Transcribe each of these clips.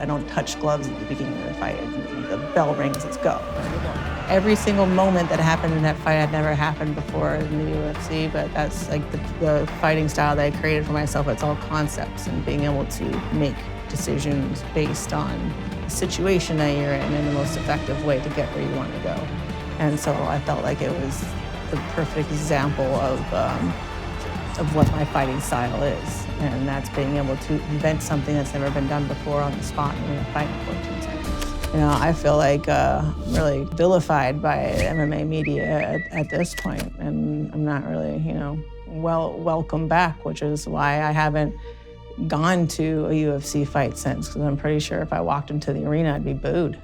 I don't touch gloves at the beginning of the fight. The bell rings, let's go. Every single moment that happened in that fight had never happened before in the UFC, but that's like the fighting style that I created for myself. It's all concepts and being able to make decisions based on the situation that you're in and the most effective way to get where you want to go. And so I felt like it was the perfect example of what my fighting style is. And that's being able to invent something that's never been done before on the spot and in a fight in 14 seconds. You know, I feel like I'm really vilified by MMA media at this point, and I'm not really, welcome back, which is why I haven't gone to a UFC fight since, because I'm pretty sure if I walked into the arena, I'd be booed.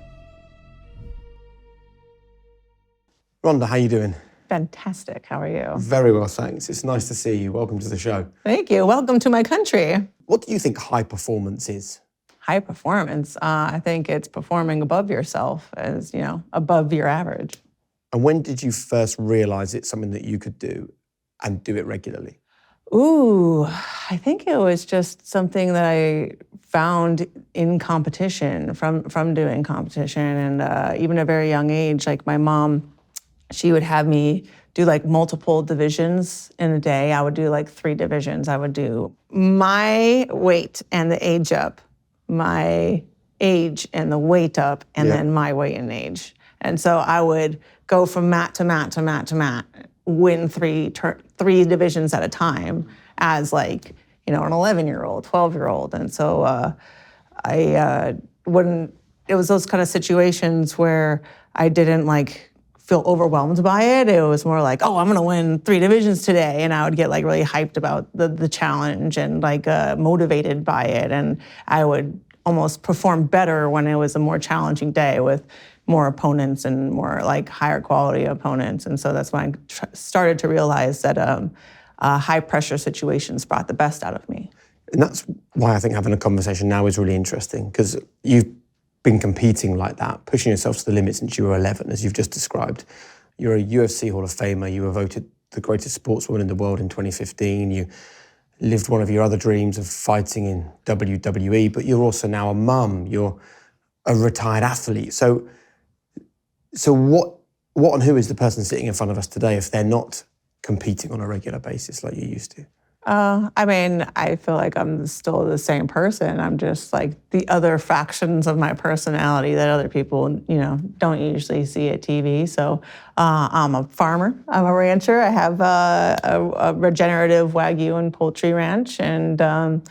Ronda, how you doing? Fantastic. How are you? Very well, thanks. It's nice to see you. Welcome to the show. Thank you. Welcome to my country. What do you think high performance is? High performance, I think it's performing above yourself, as above your average. And when did you first realize it's something that you could do and do it regularly? Ooh, I think it was just something that I found in competition, from doing competition, and even at a very young age. Like my mom, she would have me do like multiple divisions in a day. I would do like 3 divisions. I would do my weight and the age up, my age and the weight up, and then my weight and age. And so I would go from mat to mat to mat to mat, win 3 divisions at a time as like, an 11-year-old, 12-year-old. And so it was those kind of situations where I didn't like feel overwhelmed by it. It was more like, oh, I'm gonna win 3 divisions today. And I would get like really hyped about the challenge and like motivated by it. And I would almost perform better when it was a more challenging day with more opponents and more like higher quality opponents. And so that's when I started to realize that high pressure situations brought the best out of me. And that's why I think having a conversation now is really interesting, because you've been competing like that, pushing yourself to the limit since you were 11, as you've just described. You're a UFC Hall of Famer. You were voted the greatest sportswoman in the world in 2015. You lived one of your other dreams of fighting in WWE, but you're also now a mum. You're a retired athlete. So what and who is the person sitting in front of us today if they're not competing on a regular basis like you used to? I feel like I'm still the same person. I'm just like the other factions of my personality that other people, don't usually see at TV. So I'm a farmer. I'm a rancher. I have a regenerative Wagyu and poultry ranch, and a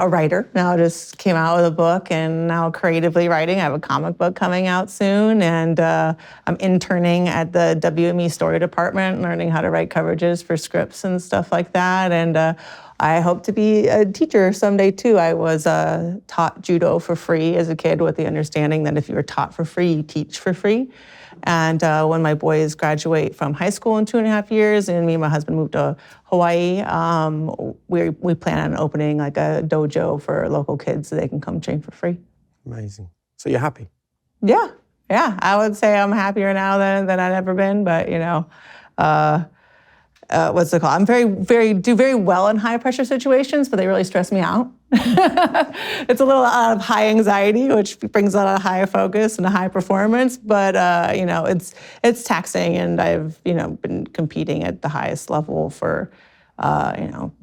writer. Now I just came out with a book and now creatively writing. I have a comic book coming out soon, and I'm interning at the WME story department, learning how to write coverages for scripts and stuff like that. And I hope to be a teacher someday too. I was taught judo for free as a kid with the understanding that if you were taught for free, you teach for free. And when my boys graduate from high school in 2.5 years, and me and my husband moved to Hawaii, we plan on opening like a dojo for local kids so they can come train for free. Amazing. So you're happy? Yeah. I would say I'm happier now than I've ever been, but what's it called? I'm do very well in high pressure situations, but they really stress me out. It's a little out of high anxiety, which brings a lot of high focus and a high performance. But it's taxing, and I've been competing at the highest level for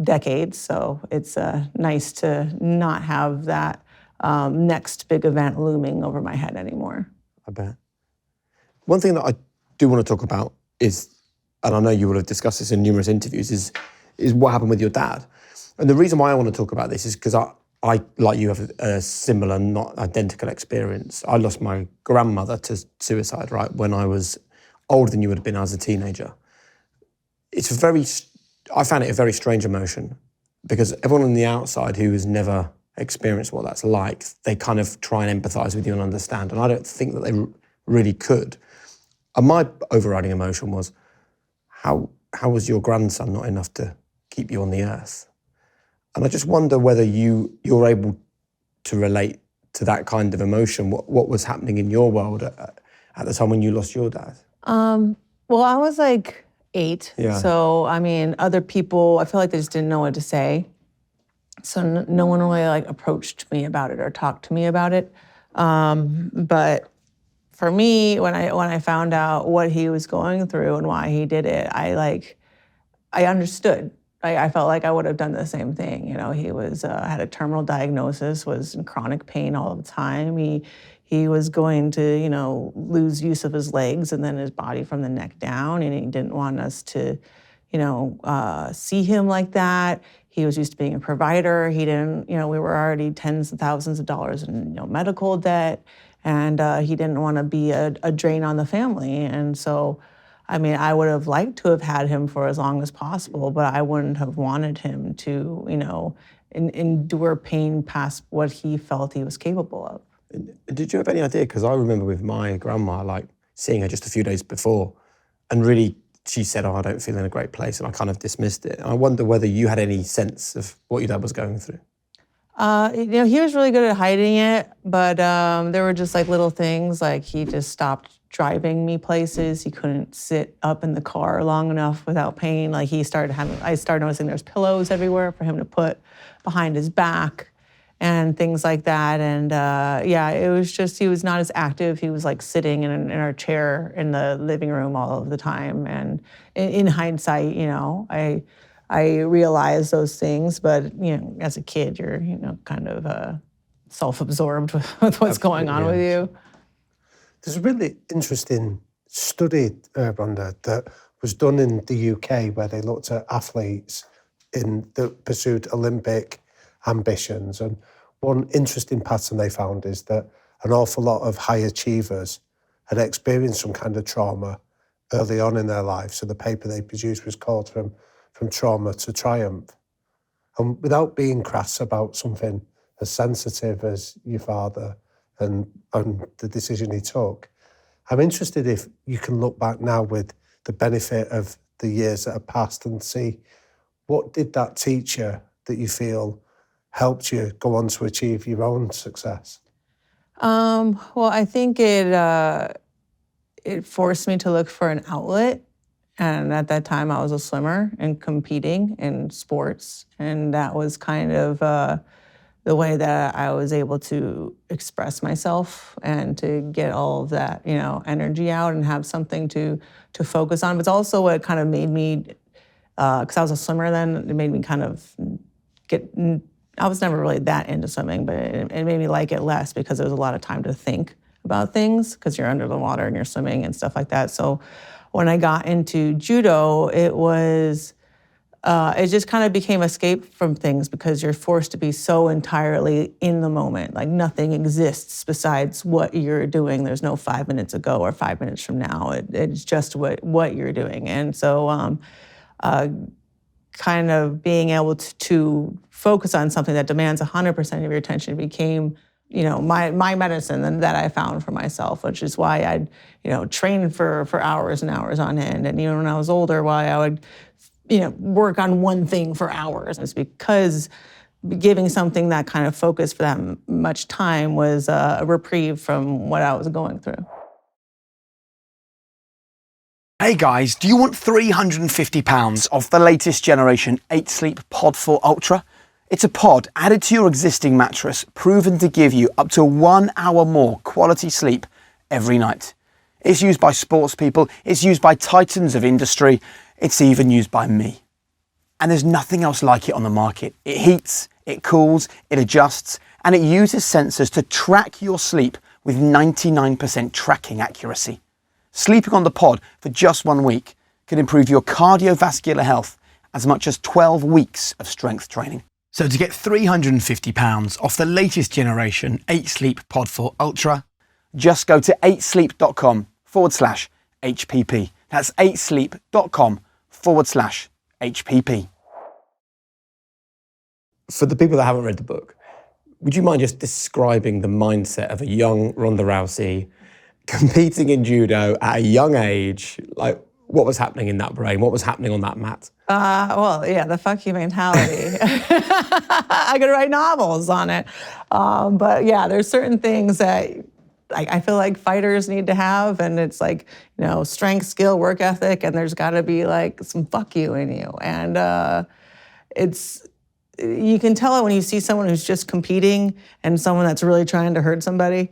decades. So it's nice to not have that next big event looming over my head anymore. I bet. One thing that I do want to talk about is, and I know you will have discussed this in numerous interviews, is what happened with your dad. And the reason why I want to talk about this is because I, like you, have a similar, not identical experience. I lost my grandmother to suicide, right, when I was older than you would have been as a teenager. I found it a very strange emotion, because everyone on the outside who has never experienced what that's like, they kind of try and empathise with you and understand. And I don't think that they really could. And my overriding emotion was, how was your grandson not enough to keep you on the earth? And I just wonder whether you're able to relate to that kind of emotion. What was happening in your world at the time when you lost your dad? Well, I was like 8. Yeah. So, other people, I feel like they just didn't know what to say. So no one really like approached me about it or talked to me about it. But for me, when I found out what he was going through and why he did it, I understood. I felt like I would have done the same thing. You know, he was had a terminal diagnosis, was in chronic pain all the time. He was going to, you know, lose use of his legs and then his body from the neck down, and he didn't want us to, you know, see him like that. He was used to being a provider. He didn't, you know, we were already tens of thousands of dollars in, you know, medical debt, and he didn't want to be a drain on the family. And so, I mean, I would have liked to have had him for as long as possible, but I wouldn't have wanted him to, you know, endure pain past what he felt he was capable of. Did you have any idea? Because I remember with my grandma, like seeing her just a few days before, and really she said, "Oh, I don't feel in a great place," and I kind of dismissed it. And I wonder whether you had any sense of what your dad was going through. You know, he was really good at hiding it, but there were just like little things, like he just stopped driving me places. He couldn't sit up in the car long enough without pain. Like I started noticing there's pillows everywhere for him to put behind his back and things like that. And yeah, it was just, he was not as active. He was like sitting in our chair in the living room all of the time. And in hindsight, you know, I realized those things, but, you know, as a kid, you're, you know, kind of self-absorbed with what's going on with you. There's a really interesting study, Rhonda, that was done in the UK where they looked at athletes that pursued Olympic ambitions. And one interesting pattern they found is that an awful lot of high achievers had experienced some kind of trauma early on in their life. So the paper they produced was called From Trauma to Triumph. And without being crass about something as sensitive as your father and the decision he took, I'm interested if you can look back now with the benefit of the years that have passed and see what did that teach you that you feel helped you go on to achieve your own success? Well, I think it forced me to look for an outlet. And at that time, I was a swimmer and competing in sports. And that was kind of the way that I was able to express myself and to get all of that, you know, energy out and have something to focus on. But it's also what kind of made me, because I was a swimmer then, it made me kind of I was never really that into swimming, but it made me like it less because there was a lot of time to think about things because you're under the water and you're swimming and stuff like that. So when I got into judo, it just kind of became escape from things because you're forced to be so entirely in the moment. Like nothing exists besides what you're doing. There's no 5 minutes ago or 5 minutes from now. It's just what you're doing. And so kind of being able to focus on something that demands 100% of your attention became, you know, my medicine that I found for myself, which is why I'd, you know, train for hours and hours on end. And even when I was older, why I would, you know, work on one thing for hours. It's because giving something that kind of focus for that much time was a reprieve from what I was going through. Hey guys, do you want £350 off the latest generation 8 Sleep Pod 4 Ultra? It's a pod added to your existing mattress, proven to give you up to 1 hour more quality sleep every night. It's used by sports people, it's used by titans of industry, it's even used by me. And there's nothing else like it on the market. It heats, it cools, it adjusts, and it uses sensors to track your sleep with 99% tracking accuracy. Sleeping on the pod for just 1 week can improve your cardiovascular health as much as 12 weeks of strength training. So to get £350 off the latest generation 8 Sleep Pod 4 Ultra, just go to 8sleep.com/HPP. That's 8sleep.com/HPP. For the people that haven't read the book, would you mind just describing the mindset of a young Ronda Rousey competing in judo at a young age? Like, what was happening in that brain? What was happening on that mat? Well, yeah, the fuck you mentality. I could write novels on it. But yeah, there's certain things that I feel like fighters need to have, and it's like, you know, strength, skill, work ethic, and there's got to be like some fuck you in you. And you can tell it when you see someone who's just competing and someone that's really trying to hurt somebody.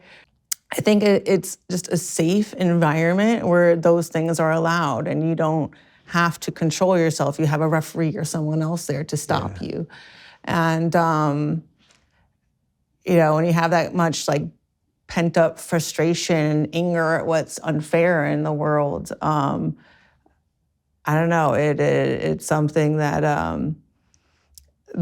I think it's just a safe environment where those things are allowed and you don't have to control yourself. You have a referee or someone else there to stop you. And, you know, when you have that much like pent up frustration and anger at what's unfair in the world, I don't know, it's something that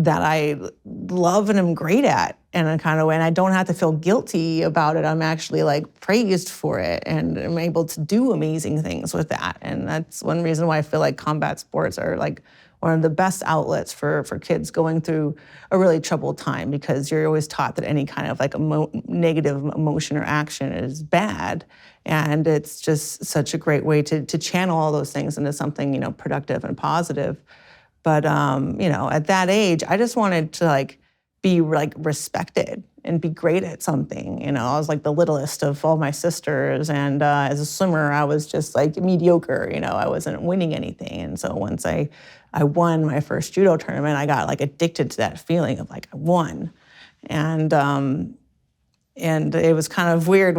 I love and am great at in a kind of way. And I don't have to feel guilty about it. I'm actually like praised for it and I'm able to do amazing things with that. And that's one reason why I feel like combat sports are like one of the best outlets for kids going through a really troubled time, because you're always taught that any kind of like negative emotion or action is bad. And it's just such a great way to channel all those things into something, you know, productive and positive. But, you know, at that age, I just wanted to like be like respected and be great at something. You know, I was like the littlest of all my sisters. And as a swimmer, I was just like mediocre. You know, I wasn't winning anything. And so once I won my first judo tournament, I got like addicted to that feeling of like I won. And it was kind of weird.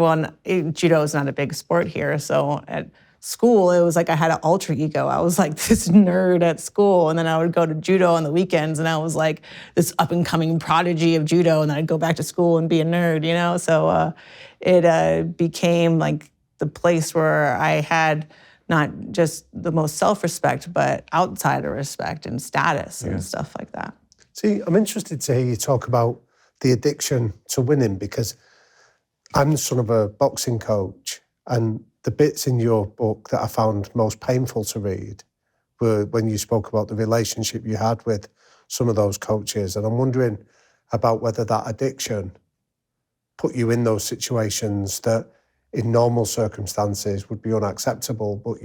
Judo is not a big sport here. So at school, it was like I had an alter ego. I was like this nerd at school, and then I would go to judo on the weekends, and I was like this up-and-coming prodigy of judo, and then I'd go back to school and be a nerd, you know? So it became like the place where I had not just the most self-respect, but outsider respect and status and stuff like that. See, I'm interested to hear you talk about the addiction to winning, because I'm the son of a boxing coach, and the bits in your book that I found most painful to read were when you spoke about the relationship you had with some of those coaches. And I'm wondering about whether that addiction put you in those situations that in normal circumstances would be unacceptable, but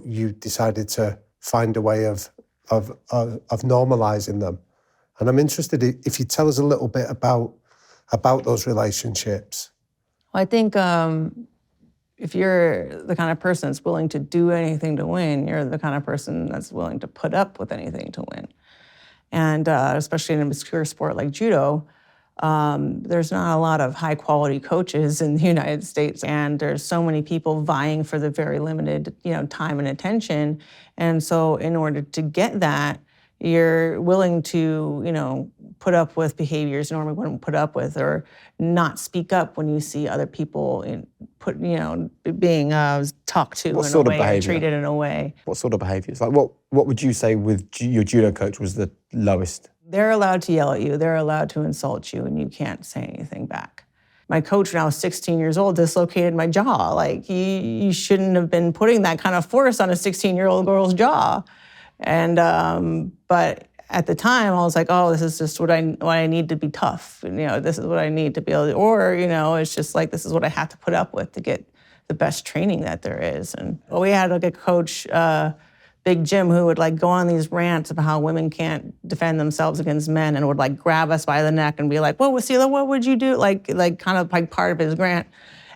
you decided to find a way of normalizing them. And I'm interested if you tell us a little bit about those relationships. Well, I think if you're the kind of person that's willing to do anything to win, you're the kind of person that's willing to put up with anything to win. And especially in an obscure sport like judo, there's not a lot of high-quality coaches in the United States, and there's so many people vying for the very limited, you know, time and attention. And so in order to get that, you're willing to, you know, put up with behaviors you normally wouldn't put up with, or not speak up when you see other people being talked to What in sort a of way, or behavior? treated in a way. What sort of behaviours? Like what would you say with your judo coach was the lowest? They're allowed to yell at you. They're allowed to insult you, and you can't say anything back. My coach, when I was 16 years old, dislocated my jaw. Like, you shouldn't have been putting that kind of force on a 16-year-old girl's jaw. And but at the time, I was like, oh, this is just what I need to be tough. You know, this is what I need to be able to, or, you know, it's just like, this is what I have to put up with to get the best training that there is. And we had like a coach, Big Jim, who would like go on these rants about how women can't defend themselves against men, and would like grab us by the neck and be like, well, Wasila, what would you do? Like kind of like part of his rant.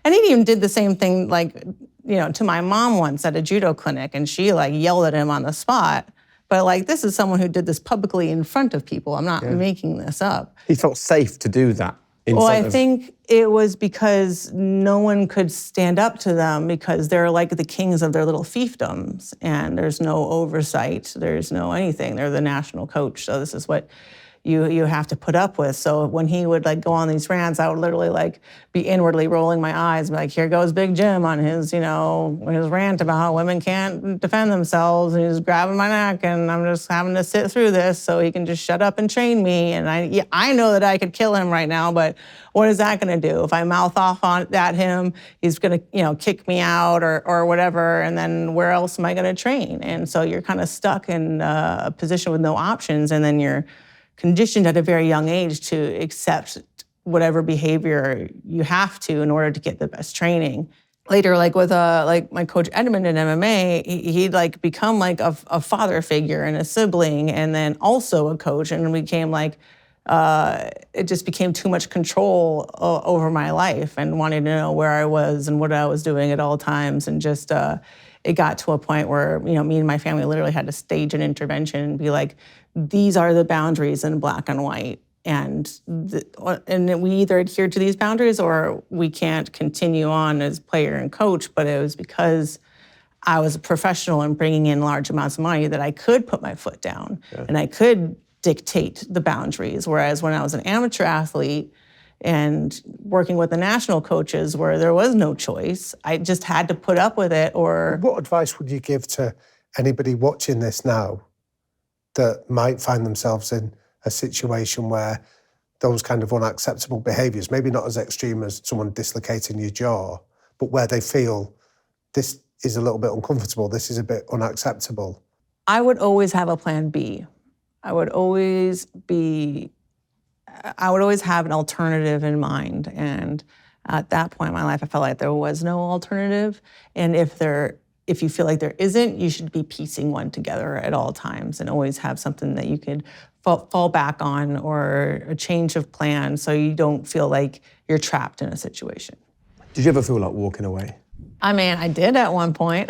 And he even did the same thing, like, you know, to my mom once at a judo clinic, and she like yelled at him on the spot. But like, this is someone who did this publicly in front of people. I'm not making this up. He felt safe to do that. Well, I think it was because no one could stand up to them, because they're like the kings of their little fiefdoms, and there's no oversight, there's no anything. They're the national coach, so this is what you have to put up with. So when he would like go on these rants, I would literally like be inwardly rolling my eyes, like, here goes Big Jim on his, you know, his rant about how women can't defend themselves, and he's grabbing my neck, and I'm just having to sit through this so he can just shut up and train me. And I know that I could kill him right now, but what is that going to do? If I mouth off at him, he's going to, you know, kick me out or whatever, and then where else am I going to train? And so you're kind of stuck in a position with no options, and then you're conditioned at a very young age to accept whatever behavior you have to in order to get the best training. Later, like with like my coach Edmund in MMA, he'd like become like a father figure and a sibling, and then also a coach, and became like it just became too much control over my life, and wanting to know where I was and what I was doing at all times, and just it got to a point where, me and my family literally had to stage an intervention and be like, these are the boundaries in black and white. And we either adhere to these boundaries or we can't continue on as player and coach. But it was because I was a professional and bringing in large amounts of money that I could put my foot down and I could dictate the boundaries. Whereas when I was an amateur athlete and working with the national coaches where there was no choice, I just had to put up with it. Or what advice would you give to anybody watching this now that might find themselves in a situation where those kind of unacceptable behaviours, maybe not as extreme as someone dislocating your jaw, but where they feel this is a little bit uncomfortable, this is a bit unacceptable? I would always have a plan B. I would always have an alternative in mind. And at that point in my life, I felt like there was no alternative. And if you feel like there isn't, you should be piecing one together at all times and always have something that you could fall back on or a change of plan so you don't feel like you're trapped in a situation. Did you ever feel like walking away? I mean, I did at one point.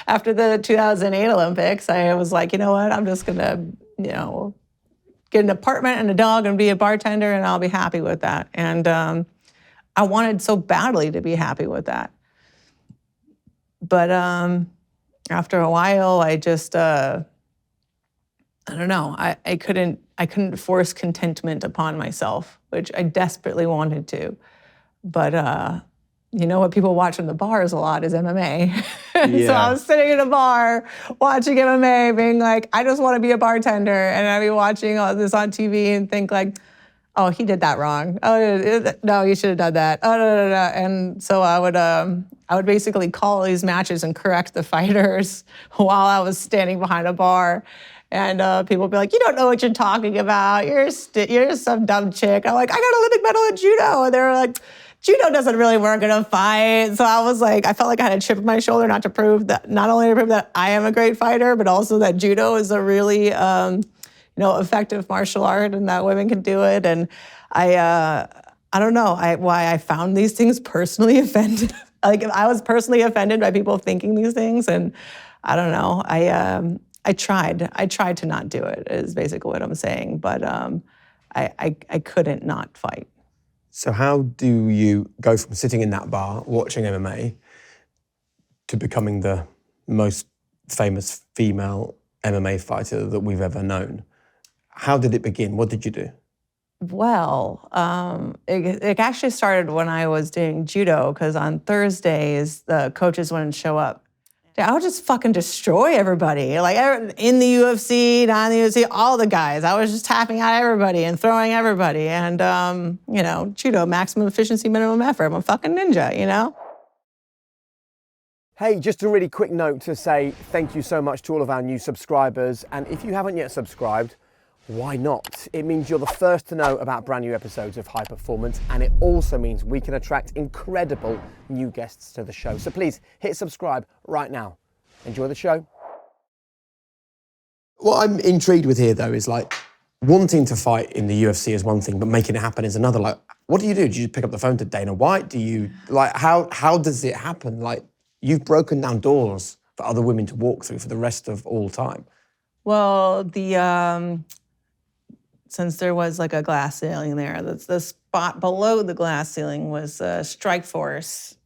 After the 2008 Olympics, I was like, you know what, I'm just gonna, get an apartment and a dog and be a bartender and I'll be happy with that. And I wanted so badly to be happy with that. But after a while, I just, I don't know, I couldn't force contentment upon myself, which I desperately wanted to. But what people watch in the bars a lot is MMA. So I was sitting in a bar watching MMA being like, I just want to be a bartender. And I'd be watching all this on TV and think like, oh, he did that wrong. Oh, no, you should have done that. Oh, no. And so I would basically call these matches and correct the fighters while I was standing behind a bar. And people would be like, you don't know what you're talking about. You're just some dumb chick. I'm like, I got an Olympic medal in judo. And they were like, judo doesn't really work in a fight. So I was like, I felt like I had a chip on my shoulder not only to prove that I am a great fighter, but also that judo is a really, effective martial art and that women can do it. And I don't know why I found these things personally offensive. Like I was personally offended by people thinking these things. And I don't know, I tried to not do it is basically what I'm saying. But I couldn't not fight. So how do you go from sitting in that bar watching MMA to becoming the most famous female MMA fighter that we've ever known? How did it begin? What did you do? Well, it actually started when I was doing judo, because on Thursdays, the coaches wouldn't show up. I would just fucking destroy everybody. Like in the UFC, not in the UFC, all the guys. I was just tapping out everybody and throwing everybody. And, judo, maximum efficiency, minimum effort. I'm a fucking ninja, Hey, just a really quick note to say thank you so much to all of our new subscribers. And if you haven't yet subscribed, why not? It means you're the first to know about brand new episodes of High Performance, and it also means we can attract incredible new guests to the show. So please hit subscribe right now. Enjoy the show. What I'm intrigued with here, though, is like wanting to fight in the UFC is one thing, but making it happen is another. Like, what do? Do you pick up the phone to Dana White? Do you how does it happen? Like, you've broken down doors for other women to walk through for the rest of all time. Well, since there was like a glass ceiling there, the spot below the glass ceiling was a Strikeforce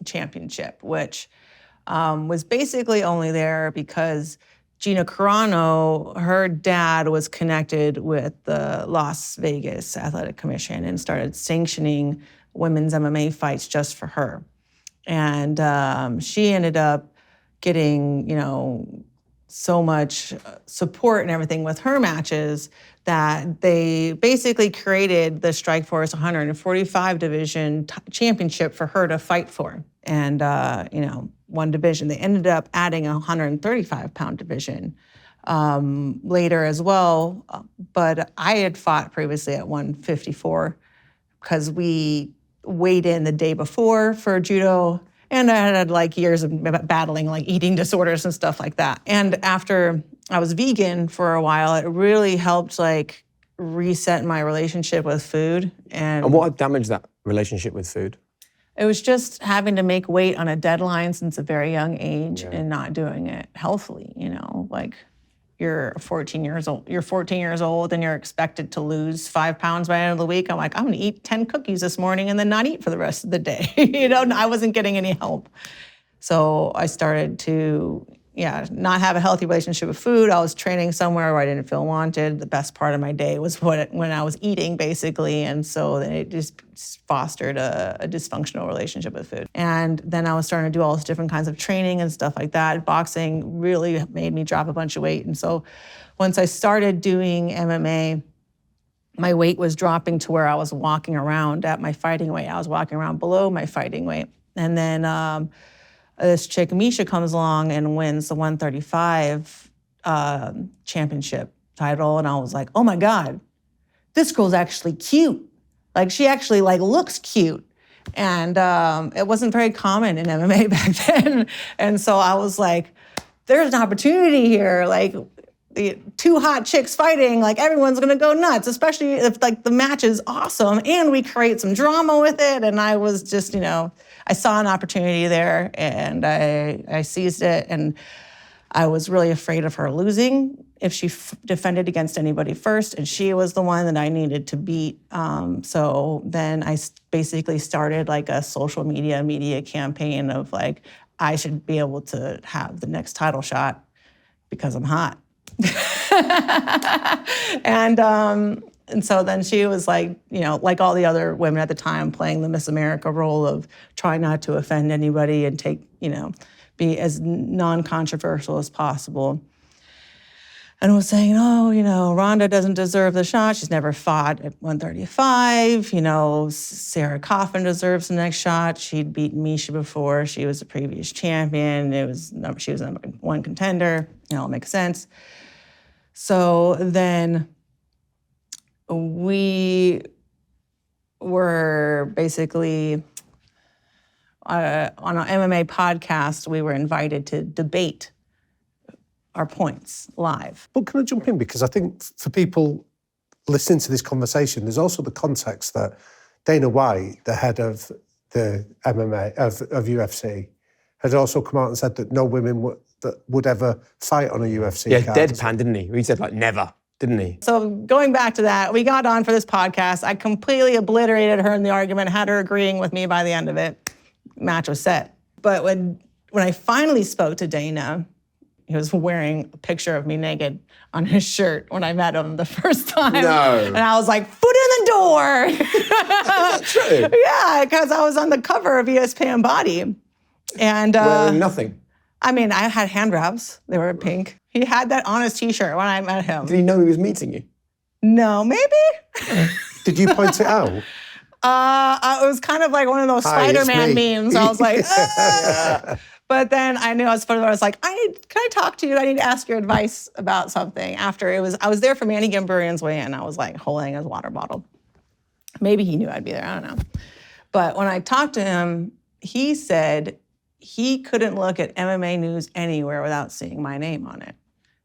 championship, which was basically only there because Gina Carano, her dad was connected with the Las Vegas Athletic Commission and started sanctioning women's MMA fights just for her. And she ended up getting, so much support and everything with her matches that they basically created the Strikeforce 145 division championship for her to fight for. And, one division. They ended up adding a 135-pound division later as well. But I had fought previously at 154 because we weighed in the day before for judo. And I had like years of battling like eating disorders and stuff like that. And after I was vegan for a while, it really helped like reset my relationship with food. And what damaged that relationship with food? It was just having to make weight on a deadline since a very young age and not doing it healthily, like you're 14 years old. You're 14 years old and you're expected to lose 5 pounds by the end of the week. I'm like, I'm gonna eat 10 cookies this morning and then not eat for the rest of the day. I wasn't getting any help. So I started to, not have a healthy relationship with food. I was training somewhere where I didn't feel wanted. The best part of my day was when I was eating, basically. And so then it just fostered a dysfunctional relationship with food. And then I was starting to do all these different kinds of training and stuff like that. Boxing really made me drop a bunch of weight. And so once I started doing MMA, my weight was dropping to where I was walking around at my fighting weight. I was walking around below my fighting weight. And then this chick, Misha, comes along and wins the 135 championship title. And I was like, oh my God, this girl's actually cute. Like, she actually looks cute. And it wasn't very common in MMA back then. And so I was like, there's an opportunity here. Like, the 2 hot chicks fighting, everyone's gonna go nuts, especially if the match is awesome and we create some drama with it. And I was just, I saw an opportunity there and I seized it. And I was really afraid of her losing if she defended against anybody first. And she was the one that I needed to beat. So then I basically started a social media campaign of I should be able to have the next title shot because I'm hot. And so then she was like all the other women at the time, playing the Miss America role of trying not to offend anybody and be as non-controversial as possible. And was saying, Ronda doesn't deserve the shot. She's never fought at 135. Sarah Coffin deserves the next shot. She'd beaten Misha before. She was a previous champion. She was number 1 contender. It makes sense. So then we were basically on an MMA podcast, we were invited to debate our points live. But can I jump in? Because I think for people listening to this conversation, there's also the context that Dana White, the head of the MMA, of UFC, had also come out and said that no women would ever fight on a UFC card. Yeah, deadpan, didn't he? He said never, didn't he? So going back to that, we got on for this podcast. I completely obliterated her in the argument, had her agreeing with me by the end of it. Match was set. But when I finally spoke to Dana, he was wearing a picture of me naked on his shirt when I met him the first time. No. And I was like, foot in the door. Is that true? Yeah, because I was on the cover of ESPN Body. And Wearing nothing. I mean, I had hand wraps. They were pink. He had that on his T-shirt when I met him. Did he know he was meeting you? No, maybe. Did you point it out? It was kind of like one of those Hi, it's Spider-Man me. memes. I was like, ah. But then I knew I was funny. I was like, can I talk to you? I need to ask your advice about something. After I was there for Manny Gamburian's weigh-in. I was holding his water bottle. Maybe he knew I'd be there. I don't know. But when I talked to him, he said he couldn't look at MMA news anywhere without seeing my name on it.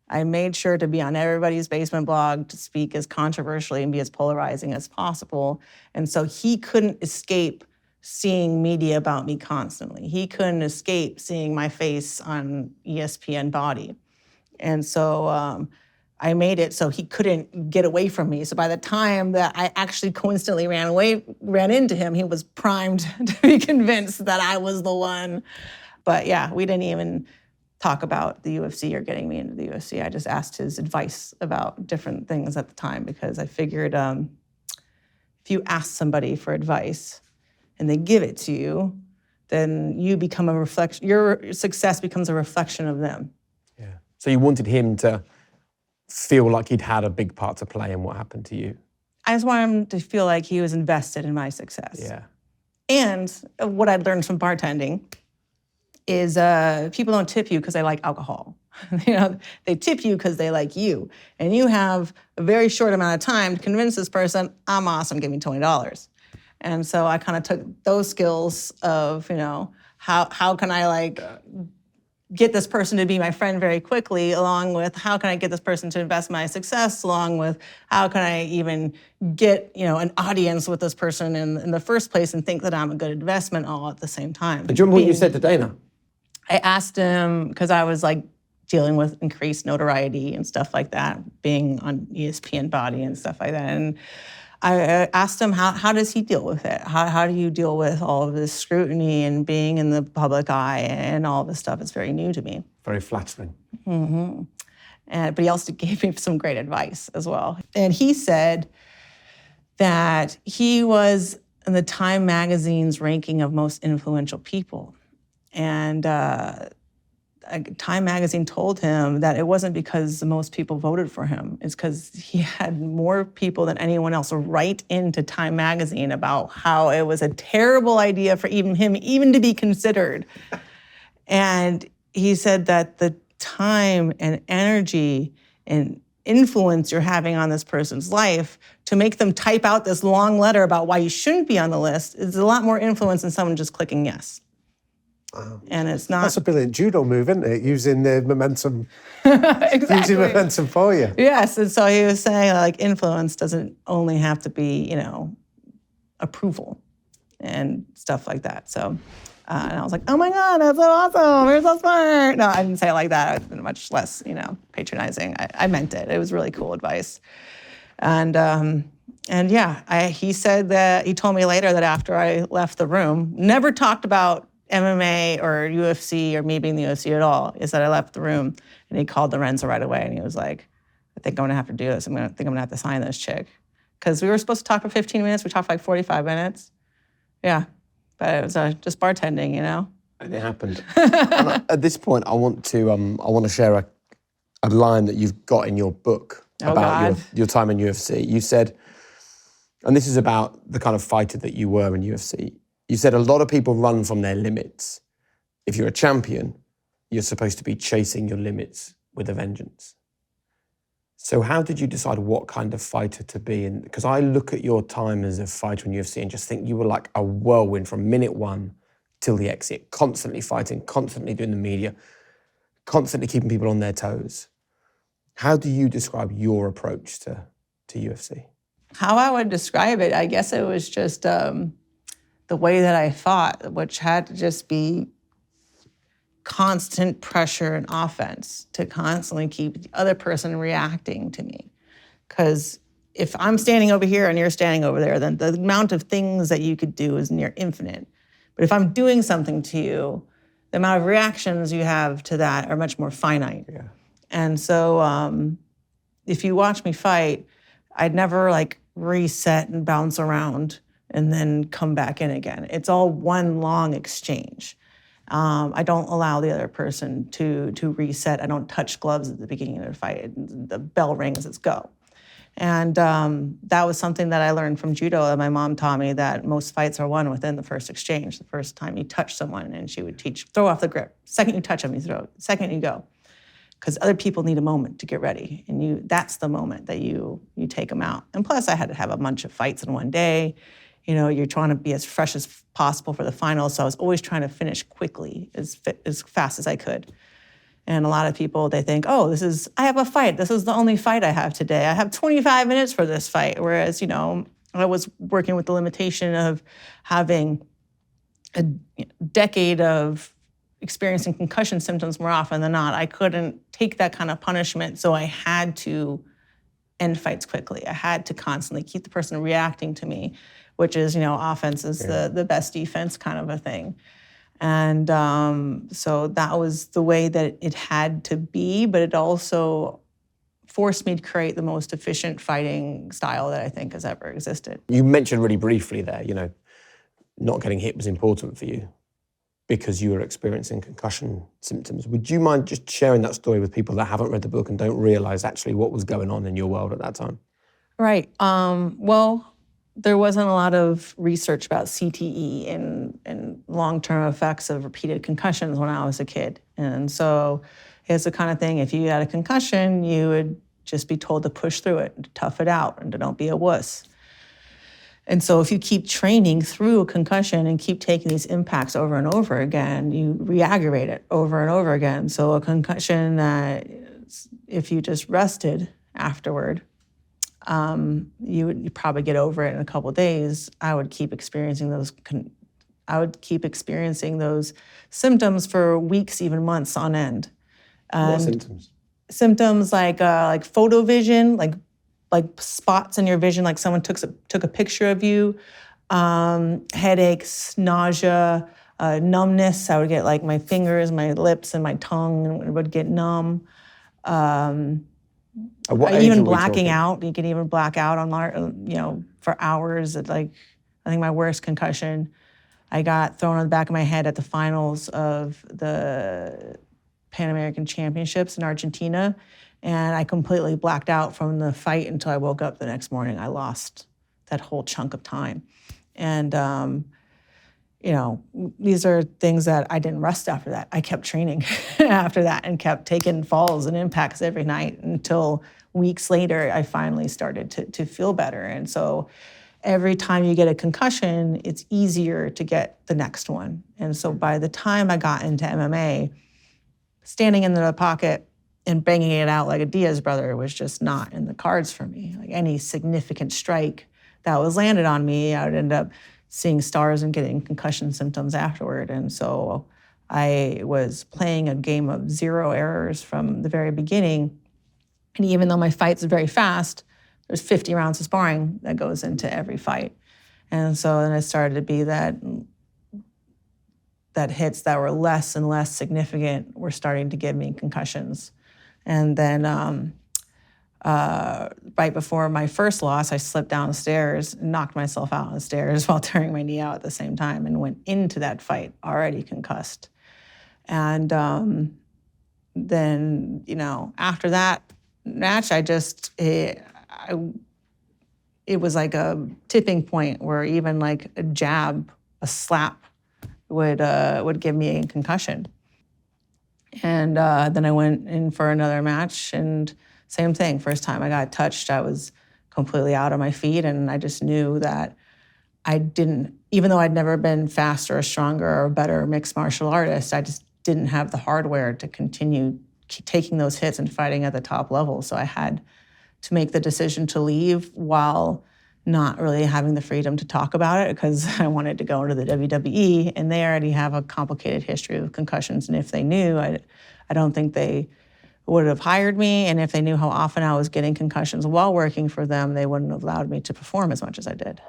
I made sure to be on everybody's basement blog to speak as controversially and be as polarizing as possible. And so he couldn't escape seeing media about me constantly. He couldn't escape seeing my face on ESPN Body. And so I made it so he couldn't get away from me. So by the time that I actually coincidentally ran into him, he was primed to be convinced that I was the one. But yeah, we didn't even talk about the UFC or getting me into the UFC. I just asked his advice about different things at the time because I figured if you ask somebody for advice and they give it to you, then you become a reflection. Your success becomes a reflection of them. Yeah. So you wanted him to feel like he'd had a big part to play in what happened to you. I just wanted him to feel like he was invested in my success. Yeah. And what I'd learned from bartending is people don't tip you because they like alcohol. They tip you because they like you. And you have a very short amount of time to convince this person, I'm awesome, give me $20. And so I kind of took those skills of, how can I get this person to be my friend very quickly, along with how can I get this person to invest my success, along with how can I even get, an audience with this person in the first place and think that I'm a good investment all at the same time. Do you remember what you said to Dana? I asked him, because I was like dealing with increased notoriety and stuff like that, being on ESPN Body and stuff like that. And I asked him, how does he deal with it? How do you deal with all of this scrutiny and being in the public eye and all this stuff? It's very new to me. Very flattering. But he also gave me some great advice as well. And he said that he was in the Time magazine's ranking of most influential people. And Time magazine told him that it wasn't because the most people voted for him. It's because he had more people than anyone else write into Time magazine about how it was a terrible idea for even him even to be considered. And he said that the time and energy and influence you're having on this person's life to make them type out this long letter about why you shouldn't be on the list is a lot more influence than someone just clicking yes. And it's not. That's a brilliant judo move, isn't it? Using the momentum, Exactly. using momentum for you. Yes, and so he was saying like influence doesn't only have to be, approval and stuff like that. So, and I was like, oh my God, that's so awesome, you're so smart. No, I didn't say it like that. I was much less, patronizing. I meant it. It was really cool advice. And yeah, he said that, he told me later that after I left the room, never talked about MMA or UFC or me being the UFC at all, is that I left the room and he called Lorenzo right away and he was like, I think I'm gonna have to do this. I think I'm gonna have to sign this chick. Because we were supposed to talk for 15 minutes, we talked for like 45 minutes. Yeah, but it was just bartending, And it happened. And at this point, I want to share a line that you've got in your book about your time in UFC. You said, and this is about the kind of fighter that you were in UFC. You said a lot of people run from their limits. If you're a champion, you're supposed to be chasing your limits with a vengeance. So how did you decide what kind of fighter to be? And because I look at your time as a fighter in UFC and just think you were like a whirlwind from minute one till the exit, constantly fighting, constantly doing the media, constantly keeping people on their toes. How do you describe your approach to UFC? How I would describe it, I guess it was just the way that I fought, which had to just be constant pressure and offense to constantly keep the other person reacting to me. Because if I'm standing over here and you're standing over there, then the amount of things that you could do is near infinite. But if I'm doing something to you, the amount of reactions you have to that are much more finite. Yeah. And so if you watch me fight, I'd never like reset and bounce around and then come back in again. It's all one long exchange. I don't allow the other person to reset. I don't touch gloves at the beginning of the fight. The bell rings, it's go. And that was something that I learned from judo, and my mom taught me that most fights are won within the first exchange, the first time you touch someone, and she would teach, throw off the grip. Second you touch them, you throw. Second you go. Because other people need a moment to get ready, and that's the moment that you take them out. And plus, I had to have a bunch of fights in one day. You're trying to be as fresh as possible for the finals, so I was always trying to finish quickly, as fast as I could. And a lot of people, they think, oh, I have a fight. This is the only fight I have today. I have 25 minutes for this fight. Whereas, I was working with the limitation of having a decade of experiencing concussion symptoms more often than not. I couldn't take that kind of punishment, so I had to end fights quickly. I had to constantly keep the person reacting to me, which is, offense is the best defense kind of a thing. And so that was the way that it had to be, but it also forced me to create the most efficient fighting style that I think has ever existed. You mentioned really briefly there, not getting hit was important for you because you were experiencing concussion symptoms. Would you mind just sharing that story with people that haven't read the book and don't realize actually what was going on in your world at that time? Right. Well, there wasn't a lot of research about CTE and long-term effects of repeated concussions when I was a kid. And so it's the kind of thing, if you had a concussion, you would just be told to push through it, and to tough it out, and to don't be a wuss. And so if you keep training through a concussion and keep taking these impacts over and over again, you re-aggravate it over and over again. So a concussion that if you just rested afterward, you would probably get over it in a couple of days. I would keep experiencing those symptoms for weeks, even months on end. What symptoms? Symptoms like photovision, like spots in your vision, like someone took a picture of you, headaches, nausea, numbness. I would get like my fingers, my lips, and my tongue would get numb. Even blacking out. You can even black out on, for hours. I think my worst concussion, I got thrown on the back of my head at the finals of the Pan American Championships in Argentina. And I completely blacked out from the fight until I woke up the next morning. I lost that whole chunk of time. And, these are things that I didn't rest after that. I kept training after that and kept taking falls and impacts every night until weeks later, I finally started to feel better. And so every time you get a concussion, it's easier to get the next one. And so by the time I got into MMA, standing in the pocket and banging it out like a Diaz brother was just not in the cards for me. Like any significant strike that was landed on me, I would end up seeing stars and getting concussion symptoms afterward. And so I was playing a game of zero errors from the very beginning. And even though my fights are very fast, there's 50 rounds of sparring that goes into every fight. And so then it started to be that hits that were less and less significant were starting to give me concussions. And then right before my first loss, I slipped down the stairs and knocked myself out on the stairs while tearing my knee out at the same time and went into that fight already concussed. And then, after that match, it was like a tipping point where even like a jab, a slap would give me a concussion. And then I went in for another match, and same thing. First time I got touched, I was completely out on my feet, and I just knew that even though I'd never been faster or stronger or a better mixed martial artist, I just didn't have the hardware to continue taking those hits and fighting at the top level. So I had to make the decision to leave while not really having the freedom to talk about it because I wanted to go into the WWE, and they already have a complicated history of concussions. And if they knew, I don't think they would have hired me. And if they knew how often I was getting concussions while working for them, they wouldn't have allowed me to perform as much as I did.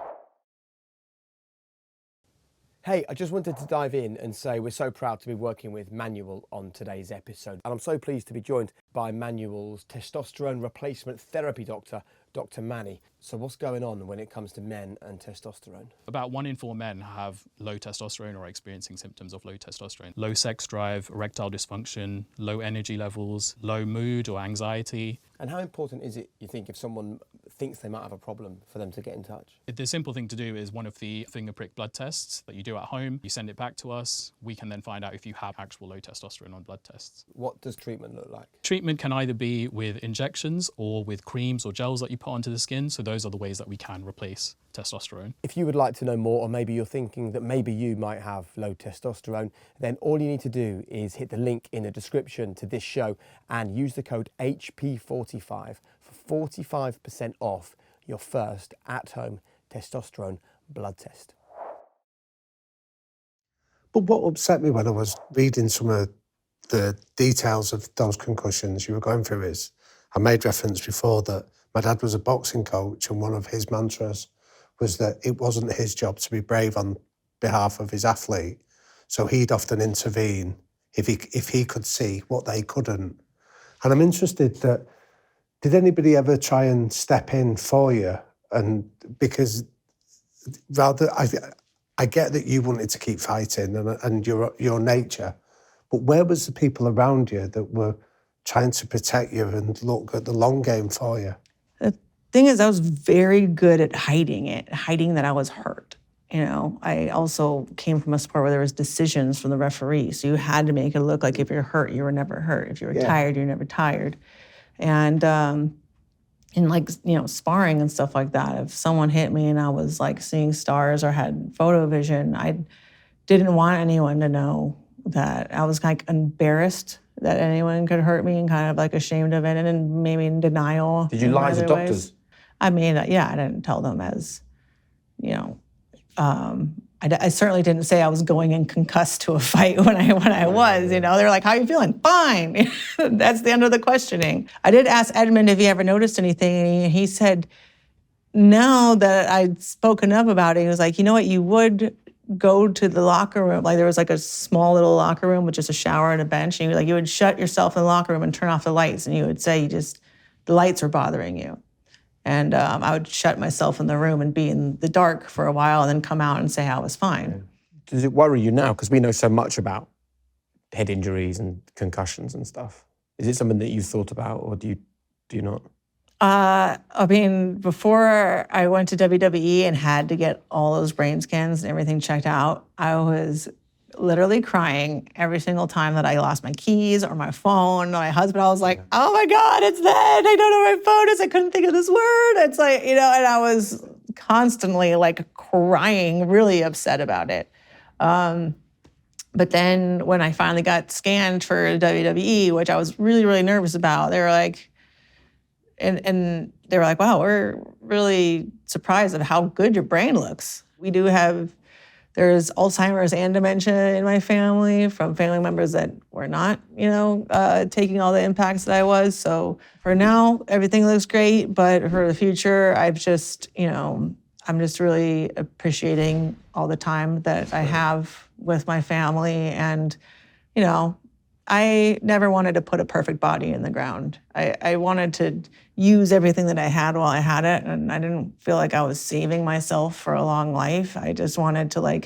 Hey, I just wanted to dive in and say we're so proud to be working with Manual on today's episode. And I'm so pleased to be joined by Manual's testosterone replacement therapy doctor, Dr. Manny. So what's going on when it comes to men and testosterone? About 1 in 4 men have low testosterone or are experiencing symptoms of low testosterone. Low sex drive, erectile dysfunction, low energy levels, low mood or anxiety. And how important is it, you think, if someone thinks they might have a problem for them to get in touch? The simple thing to do is one of the finger prick blood tests that you do at home. You send it back to us. We can then find out if you have actual low testosterone on blood tests. What does treatment look like? Treatment can either be with injections or with creams or gels that you put onto the skin. So those are the ways that we can replace testosterone. If you would like to know more, or maybe you're thinking that maybe you might have low testosterone, then all you need to do is hit the link in the description to this show and use the code HP45 for 45% off your first at-home testosterone blood test. But what upset me when I was reading some of the details of those concussions you were going through is, I made reference before that my dad was a boxing coach, and one of his mantras was that it wasn't his job to be brave on behalf of his athlete. So he'd often intervene if he could see what they couldn't. And I'm interested that, did anybody ever try and step in for you? And because rather, I get that you wanted to keep fighting and your nature, but where was the people around you that were trying to protect you and look at the long game for you? The thing is, I was very good at hiding that I was hurt. I also came from a sport where there was decisions from the referee. So you had to make it look like if you're hurt, you were never hurt. If you were tired, you're never tired. And in like, sparring and stuff like that, if someone hit me and I was like seeing stars or had photo vision, I didn't want anyone to know that. I was like embarrassed that anyone could hurt me and kind of like ashamed of it and maybe in denial. Did you lie to doctors? I mean, yeah, I didn't tell them as, I certainly didn't say I was going in concussed to a fight when I was, They're like, how are you feeling? Fine. That's the end of the questioning. I did ask Edmund if he ever noticed anything, and he said, now that I'd spoken up about it, he was like, you know what, you would go to the locker room. Like there was like a small little locker room with just a shower and a bench, and you would shut yourself in the locker room and turn off the lights, and you would say the lights were bothering you. And I would shut myself in the room and be in the dark for a while and then come out and say I was fine. Does it worry you now? Because we know so much about head injuries and concussions and stuff. Is it something that you've thought about, or do you not? I mean, before I went to WWE and had to get all those brain scans and everything checked out, I was literally crying every single time that I lost my keys or my phone. My husband, I was like, oh my God, it's that. I don't know where my phone is. I couldn't think of this word. It's like, and I was constantly like crying, really upset about it. But then when I finally got scanned for WWE, which I was really, really nervous about, they were like, and they were like, wow, we're really surprised of how good your brain looks. We do have, there's Alzheimer's and dementia in my family from family members that were not, taking all the impacts that I was. So for now, everything looks great, but for the future, I'm just really appreciating all the time that I have with my family. And, I never wanted to put a perfect body in the ground. I wanted to use everything that I had while I had it, and I didn't feel like I was saving myself for a long life. I just wanted to,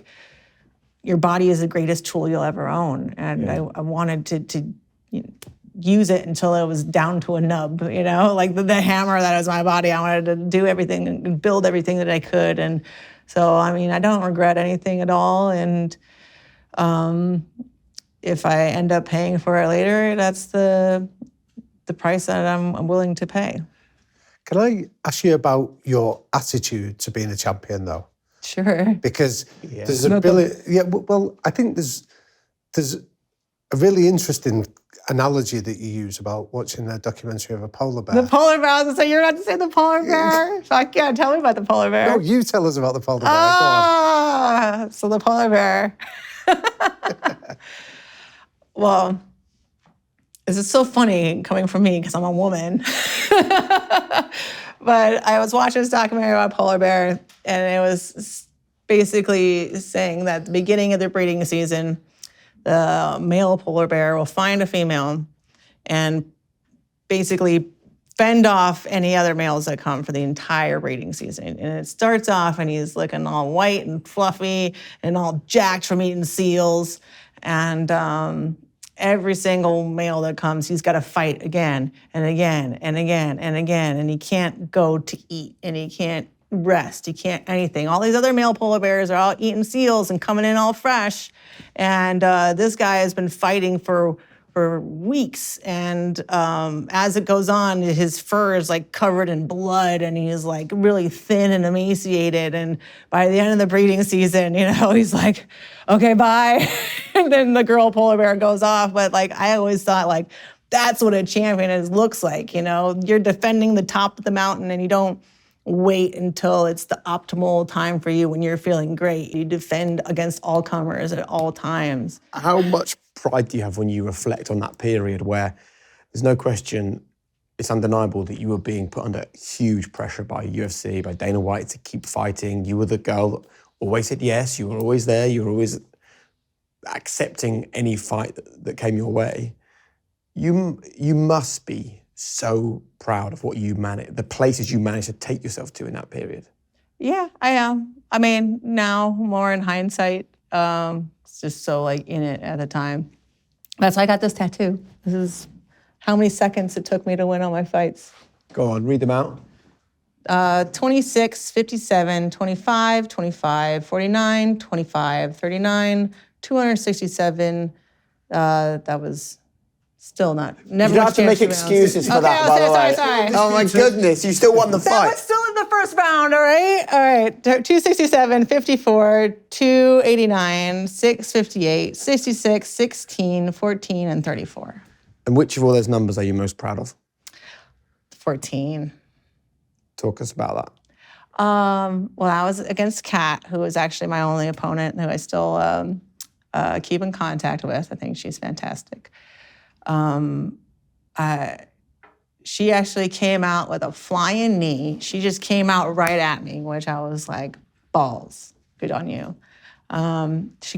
your body is the greatest tool you'll ever own, and I wanted to use it until it was down to a nub, like the hammer that was my body. I wanted to do everything and build everything that I could, and so, I don't regret anything at all, and if I end up paying for it later, that's the price that I'm willing to pay. Can I ask you about your attitude to being a champion, though? Sure. Because there's an ability. Yeah, well, I think there's a really interesting analogy that you use about watching a documentary of a polar bear. The polar bear. I was gonna say, you're not to say the polar bear. Fuck yeah, tell me about the polar bear. No, you tell us about the polar bear. Go on. So the polar bear. Well, this is so funny coming from me because I'm a woman. But I was watching this documentary about polar bear, and it was basically saying that at the beginning of the breeding season, the male polar bear will find a female and basically fend off any other males that come for the entire breeding season. And it starts off and he's looking all white and fluffy and all jacked from eating seals. And every single male that comes, he's got to fight again and again and again and again. And he can't go to eat and he can't rest. He can't anything. All these other male polar bears are all eating seals and coming in all fresh. And this guy has been fighting for weeks. And as it goes on, his fur is like covered in blood and he's like really thin and emaciated. And by the end of the breeding season, he's like, okay, bye. And then the girl polar bear goes off. But I always thought that's what a champion looks like. You're defending the top of the mountain and you don't wait until it's the optimal time for you when you're feeling great. You defend against all comers at all times. How much pride do you have when you reflect on that period where there's no question, it's undeniable that you were being put under huge pressure by UFC, by Dana White to keep fighting. You were the girl that always said yes, you were always there, you were always accepting any fight that came your way. You must be so proud of what you managed, the places you managed to take yourself to in that period. Yeah, I am. I mean, now more in hindsight, it's just so in it at the time. That's why I got this tattoo. This is how many seconds it took me to win all my fights. Go on, read them out. 26, 57, 25, 25, 49, 25, 39, 267. That was Still not. Never. You don't much have to make chance excuses for okay, that, by the way. Sorry. Oh my goodness, you still won the That fight. was still in the first round, all right? All right. 267, 54, 289, 658, 66, 16, 14, and 34. And which of all those numbers are you most proud of? 14. Talk us about that. Well, I was against Kat, who was actually my only opponent, who I still keep in contact with. I think she's fantastic. She actually came out with a flying knee. She just came out right at me, which I was like, balls, good on you. She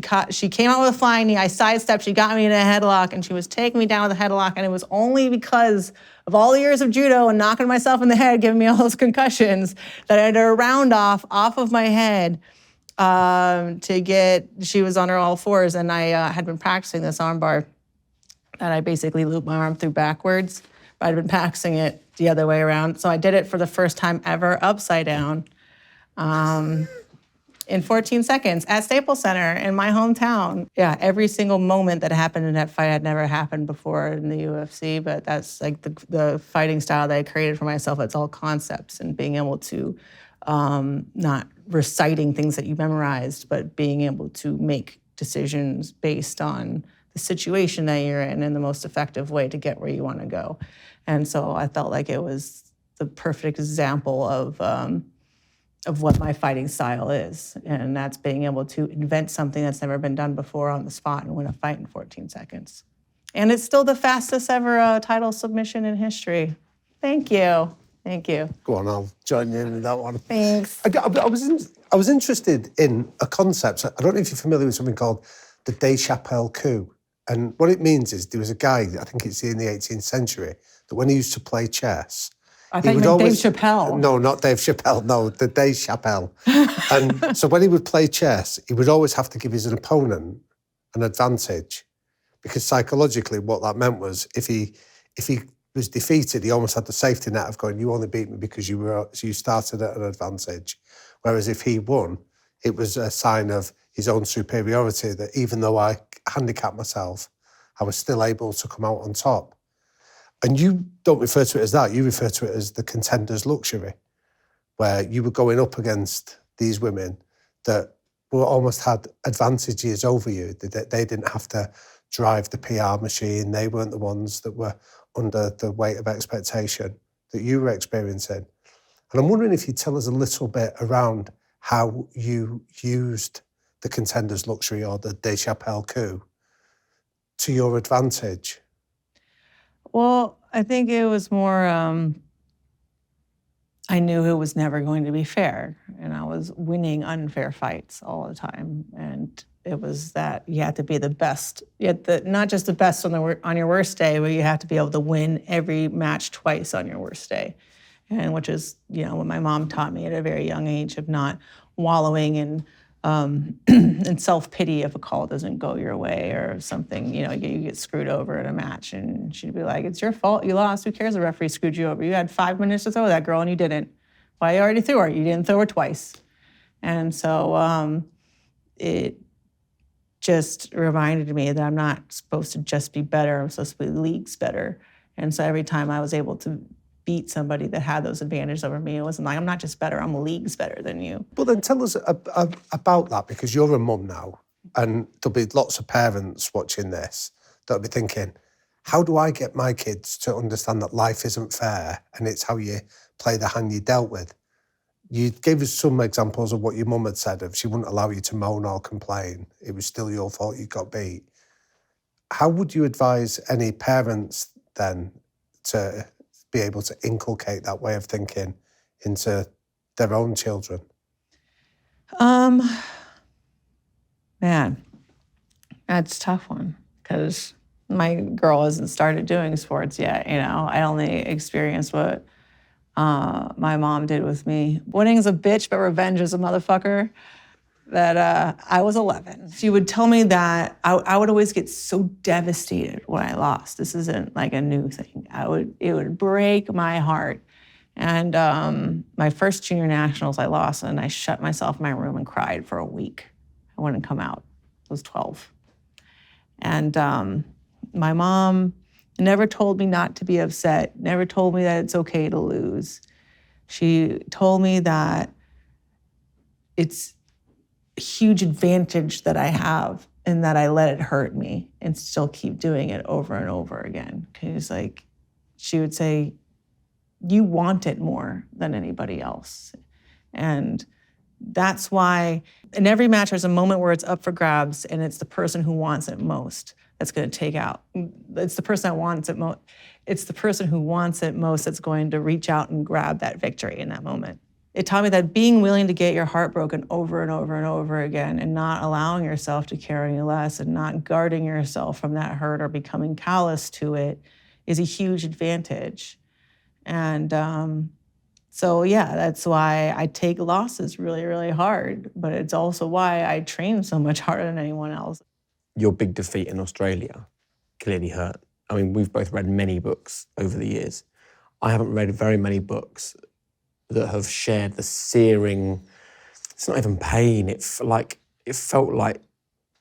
came out with a flying knee. I sidestepped. She got me in a headlock, and she was taking me down with a headlock. And it was only because of all the years of judo and knocking myself in the head, giving me all those concussions, that I had a round off of my head to get. She was on her all fours, and I had been practicing this armbar, and I basically looped my arm through backwards. But I'd been practicing it the other way around, so I did it for the first time ever upside down. In 14 seconds at Staples Center in my hometown. Yeah, every single moment that happened in that fight had never happened before in the UFC, but that's like the fighting style that I created for myself. It's all concepts and being able to, not reciting things that you memorized, but being able to make decisions based on the situation that you're in and the most effective way to get where you want to go. And so I felt like it was the perfect example of what my fighting style is. And that's being able to invent something that's never been done before on the spot and win a fight in 14 seconds. And it's still the fastest ever title submission in history. Thank you. Thank you. Go on, I'll join you in that one. Thanks. I was interested in a concept. I don't know if you're familiar with something called the Deschapelle coup. And what it means is there was a guy, I think it's in the 18th century, that when he used to play chess, I thought you meant Dave Chappelle. No, not Dave Chappelle. No, the Dave Chappelle. And so when he would play chess, he would always have to give his opponent an advantage, because psychologically, what that meant was if he was defeated, he almost had the safety net of going, "You only beat me because you started at an advantage." Whereas if he won, it was a sign of his own superiority, that even though I handicapped myself, I was still able to come out on top. And you don't refer to it as that, you refer to it as the contender's luxury, where you were going up against these women that were almost had advantages over you. They didn't have to drive the PR machine. They weren't the ones that were under the weight of expectation that you were experiencing. And I'm wondering if you'd tell us a little bit around how you used the contender's luxury or the Deschapelle coup to your advantage. Well, I think it was more, I knew it was never going to be fair, and I was winning unfair fights all the time. And it was that you had to be the best, not just the best on your worst day, but you have to be able to win every match twice on your worst day. And which is, what my mom taught me at a very young age, of not wallowing in self-pity if a call doesn't go your way or something, you get screwed over in a match, and she'd be like, "It's your fault, you lost, who cares, the referee screwed you over. You had 5 minutes to throw that girl and you didn't. Well, you already threw her, you didn't throw her twice." And so it just reminded me that I'm not supposed to just be better, I'm supposed to be leagues better. And so every time I was able to beat somebody that had those advantages over me, it wasn't like, I'm not just better, I'm leagues better than you. But then tell us about that, because you're a mum now, and there'll be lots of parents watching this that'll be thinking, how do I get my kids to understand that life isn't fair and it's how you play the hand you dealt with? You gave us some examples of what your mum had said, of she wouldn't allow you to moan or complain. It was still your fault you got beat. How would you advise any parents then to be able to inculcate that way of thinking into their own children? Man, that's a tough one, because my girl hasn't started doing sports yet. I only experienced what my mom did with me. Winning's a bitch, but revenge is a motherfucker. That I was 11. She would tell me that I would always get so devastated when I lost. This isn't like a new thing. It would break my heart. And my first junior nationals I lost, and I shut myself in my room and cried for a week. I wouldn't come out. I was 12. And my mom never told me not to be upset, never told me that it's okay to lose. She told me that it's a huge advantage that I have and that I let it hurt me and still keep doing it over and over again. Because like, she would say, you want it more than anybody else. And that's why in every match, there's a moment where it's up for grabs and it's the person who wants it most that's going to take out. It's the person that wants it most. It's the person who wants it most that's going to reach out and grab that victory in that moment. It taught me that being willing to get your heart broken over and over and over again and not allowing yourself to care any less and not guarding yourself from that hurt or becoming callous to it is a huge advantage. And so yeah, that's why I take losses really, really hard, but it's also why I train so much harder than anyone else. Your big defeat in Australia clearly hurt. I mean, we've both read many books over the years. I haven't read very many books that have shared the searing, it's not even pain, it felt like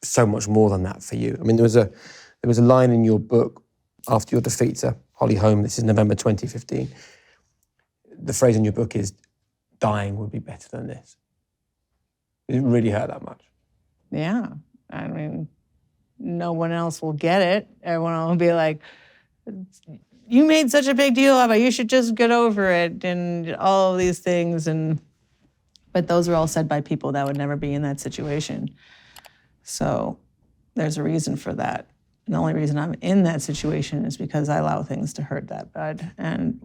so much more than that for you. I mean, there was a line in your book after your defeat to Holly Holm, this is November 2015. The phrase in your book is, dying would be better than this. It really hurt that much. Yeah, I mean, no one else will get it. Everyone will be like, you made such a big deal about it, you should just get over it and all of these things. But those were all said by people that would never be in that situation. So there's a reason for that. And the only reason I'm in that situation is because I allow things to hurt that bad and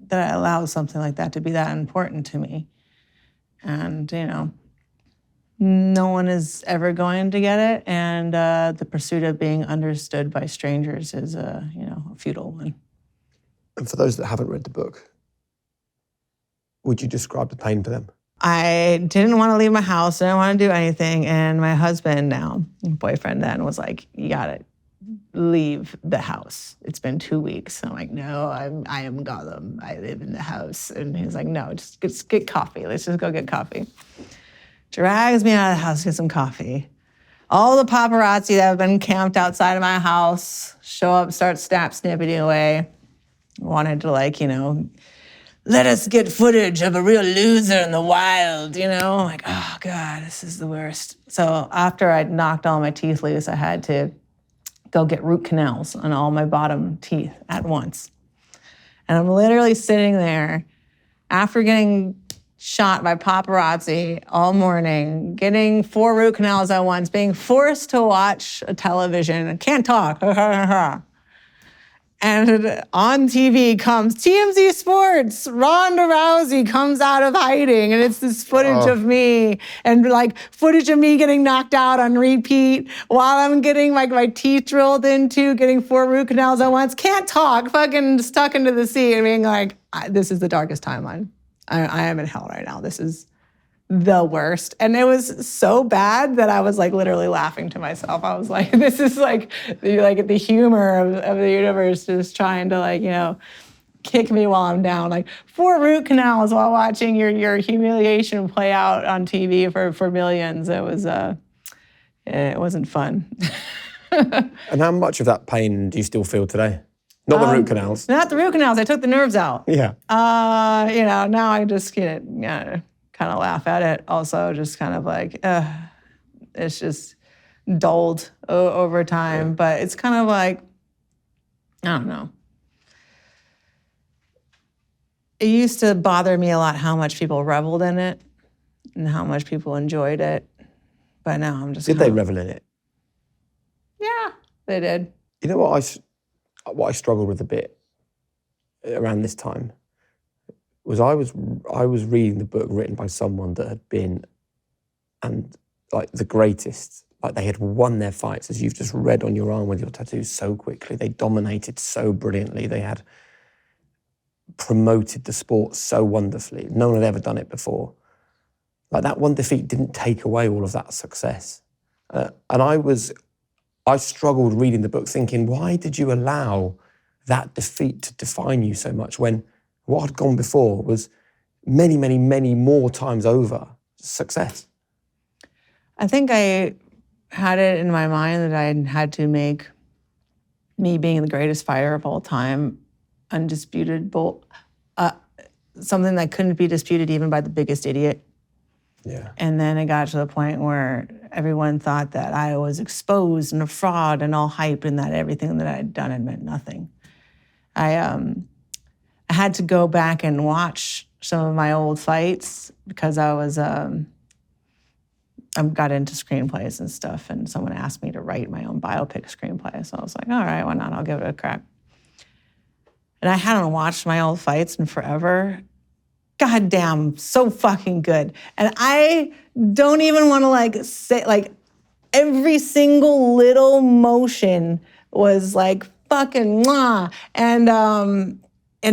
that I allow something like that to be that important to me. And, you know, no one is ever going to get it. And the pursuit of being understood by strangers is a futile one. And for those that haven't read the book, would you describe the pain for them? I didn't want to leave my house. I didn't want to do anything. And my husband now, boyfriend then, was like, you got to leave the house. It's been 2 weeks. I'm like, no, I am Gollum. I live in the house. And he's like, no, just get coffee. Let's just go get coffee. Drags me out of the house to get some coffee. All the paparazzi that have been camped outside of my house show up, start snipping away. Wanted to let us get footage of a real loser in the wild, I'm like, oh God, this is the worst. So after I'd knocked all my teeth loose, I had to go get root canals on all my bottom teeth at once. And I'm literally sitting there after getting shot by paparazzi all morning, getting 4 root canals at once, being forced to watch a television, I can't talk. And on TV comes TMZ Sports. Ronda Rousey comes out of hiding, and it's this footage of me, and footage of me getting knocked out on repeat while I'm getting my teeth drilled into, getting 4 root canals at once. Can't talk, fucking stuck into the seat, and being like, this is the darkest timeline. I am in hell right now. This is the worst. And it was so bad that I was literally laughing to myself. I was like, this is the humor of the universe just trying to kick me while I'm down. 4 root canals while watching your humiliation play out on TV for millions. It wasn't fun. And how much of that pain do you still feel today? Not the root canals. Not the root canals. I took the nerves out. Yeah. Now I just kind of laugh at it. Also, just kind of it's just dulled over time. Yeah. But it's kind of I don't know. It used to bother me a lot how much people reveled in it and how much people enjoyed it. But now I'm just. Did they revel in it? Yeah, they did. You know what I struggled with a bit around this time was I was reading the book written by someone that had been the greatest. They had won their fights, as you've just read on your arm with your tattoos, so quickly. They dominated so brilliantly. They had promoted the sport so wonderfully. No one had ever done it before. That one defeat didn't take away all of that success. And I struggled reading the book thinking, why did you allow that defeat to define you so much when what had gone before was many, many, many more times over success? I think I had it in my mind that I had to make me being the greatest fighter of all time, undisputable, something that couldn't be disputed even by the biggest idiot. Yeah. And then it got to the point where everyone thought that I was exposed and a fraud and all hype, and that everything that I had done had meant nothing. I had to go back and watch some of my old fights because I got into screenplays and stuff, and someone asked me to write my own biopic screenplay. So I was like, all right, why not? I'll give it a crack. And I hadn't watched my old fights in forever. God damn, so fucking good. And I don't even want to say, every single little motion was like fucking mwah. And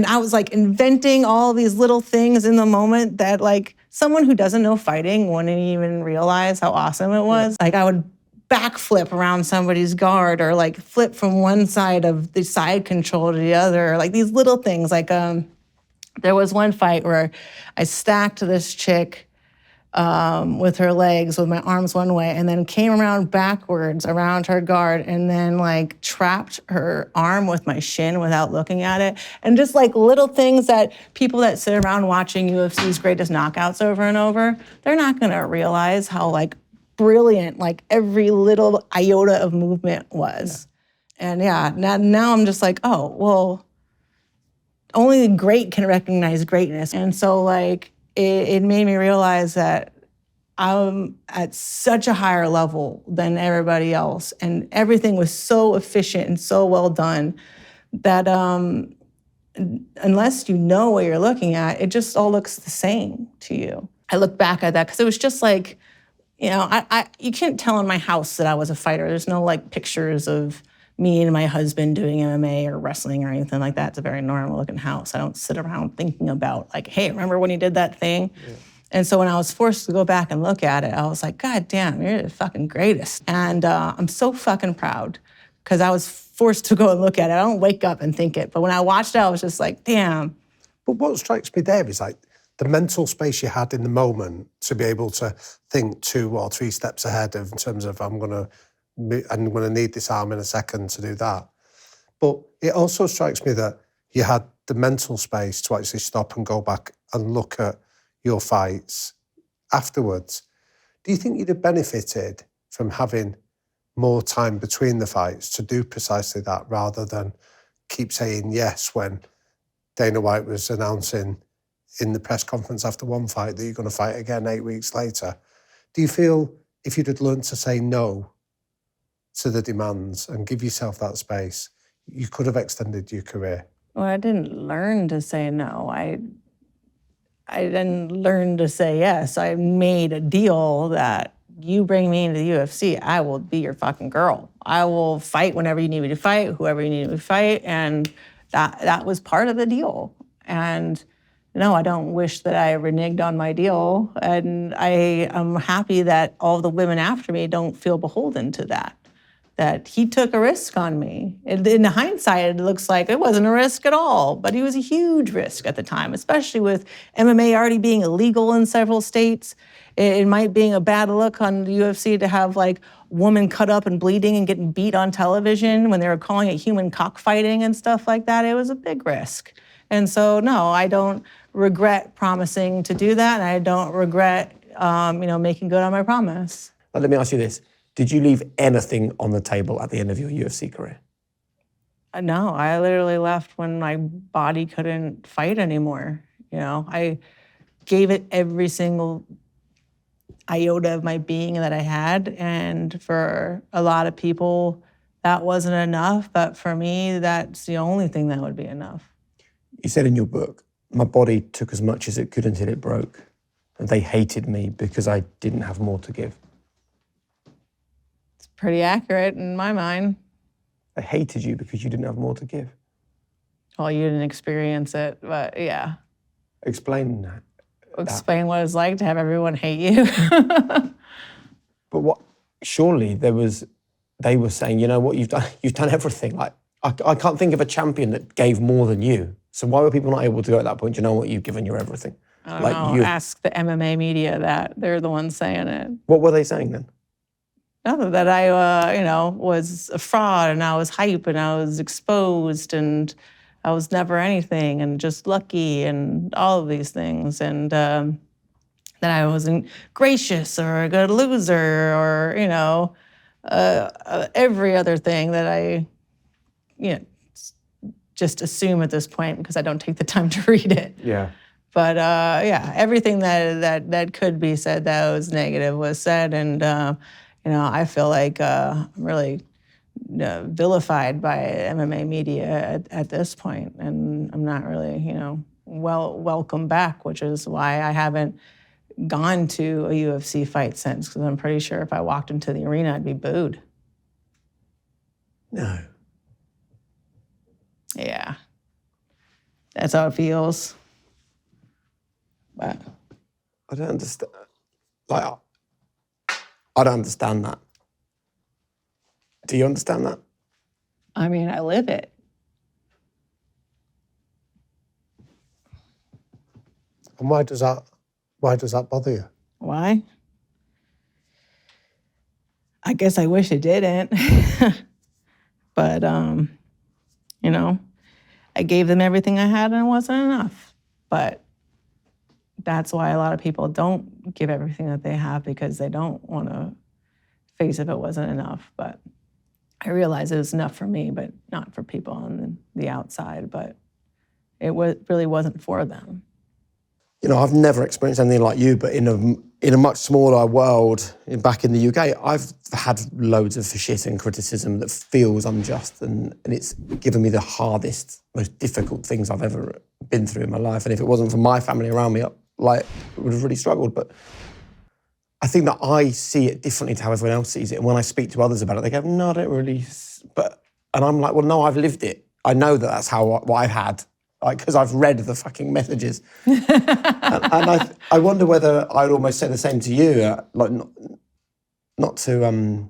I was like inventing all these little things in the moment that like someone who doesn't know fighting wouldn't even realize how awesome it was. Like I would backflip around somebody's guard, or like flip from one side of the side control to the other, like these little things. Like there was one fight where I stacked this chick with her legs, with my arms one way, and then came around backwards around her guard, and then like trapped her arm with my shin without looking at it. And just like little things that people that sit around watching UFC's greatest knockouts over and over, they're not gonna realize how like brilliant like every little iota of movement was. Yeah. And yeah, now I'm just like, oh, well, only the great can recognize greatness. And so like, it made me realize that I'm at such a higher level than everybody else. And everything was so efficient and so well done that unless you know what you're looking at, it just all looks the same to you. I look back at that because it was just like, you know, you can't tell in my house that I was a fighter. There's no like pictures of me and my husband doing MMA or wrestling or anything like that. It's a very normal looking house. I don't sit around thinking about like, hey, remember when you did that thing? Yeah. And so when I was forced to go back and look at it, I was like, God damn, you're the fucking greatest. And I'm so fucking proud because I was forced to go and look at it. I don't wake up and think it. But when I watched it, I was just like, damn. But what strikes me there is like the mental space you had in the moment to be able to think 2 or 3 steps ahead of in terms of I'm going to need this arm in a second to do that. But it also strikes me that you had the mental space to actually stop and go back and look at your fights afterwards. Do you think you'd have benefited from having more time between the fights to do precisely that rather than keep saying yes when Dana White was announcing in the press conference after one fight that you're going to fight again 8 weeks later? Do you feel if you'd have learned to say no to the demands and give yourself that space, you could have extended your career? Well, I didn't learn to say no. I didn't learn to say yes. I made a deal that you bring me into the UFC, I will be your fucking girl. I will fight whenever you need me to fight, whoever you need me to fight, and that was part of the deal. And no, I don't wish that I reneged on my deal, and I am happy that all the women after me don't feel beholden to that he took a risk on me. In hindsight, it looks like it wasn't a risk at all, but it was a huge risk at the time, especially with MMA already being illegal in several states. It might be a bad look on the UFC to have like woman cut up and bleeding and getting beat on television when they were calling it human cockfighting and stuff like that. It was a big risk. And so, no, I don't regret promising to do that, and I don't regret, making good on my promise. Let me ask you this. Did you leave anything on the table at the end of your UFC career? No, I literally left when my body couldn't fight anymore. You know, I gave it every single iota of my being that I had, and for a lot of people, that wasn't enough, but for me, that's the only thing that would be enough. You said in your book, my body took as much as it could until it broke, and they hated me because I didn't have more to give. Pretty accurate in my mind. They hated you because you didn't have more to give. Well, you didn't experience it, but yeah. Explain that. Explain what it's like to have everyone hate you. But what? Surely they were saying, you know what, you've done everything. Like I can't think of a champion that gave more than you. So why were people not able to go at that point? You know what, you've given your everything. I don't know. Ask the MMA media that. They're the ones saying it. What were they saying then? No, that I, was a fraud and I was hype and I was exposed and I was never anything and just lucky and all of these things. And that I wasn't gracious or a good loser or, every other thing that I, just assume at this point because I don't take the time to read it. Yeah. But everything that could be said that was negative was said, and I feel like I'm really vilified by MMA media at this point, and I'm not really welcome back, which is why I haven't gone to a UFC fight since, because I'm pretty sure if I walked into the arena, I'd be booed. No. Yeah, that's how it feels. But I don't understand. Like, I don't understand that. Do you understand that? I mean, I live it. And why does that bother you? Why? I guess I wish it didn't. But, I gave them everything I had and it wasn't enough. But that's why a lot of people don't give everything that they have, because they don't want to face if it wasn't enough. But I realized it was enough for me, but not for people on the outside. But it really wasn't for them. I've never experienced anything like you, but in a much smaller world, back in the UK, I've had loads of shit and criticism that feels unjust, and it's given me the hardest, most difficult things I've ever been through in my life. And if it wasn't for my family around me, I would have really struggled. But I think that I see it differently to how everyone else sees it. And when I speak to others about it, they go, no, I don't really. And I'm like, well, no, I've lived it. I know that that's what I've had. Because I've read the fucking messages. and I wonder whether I'd almost say the same to you, not to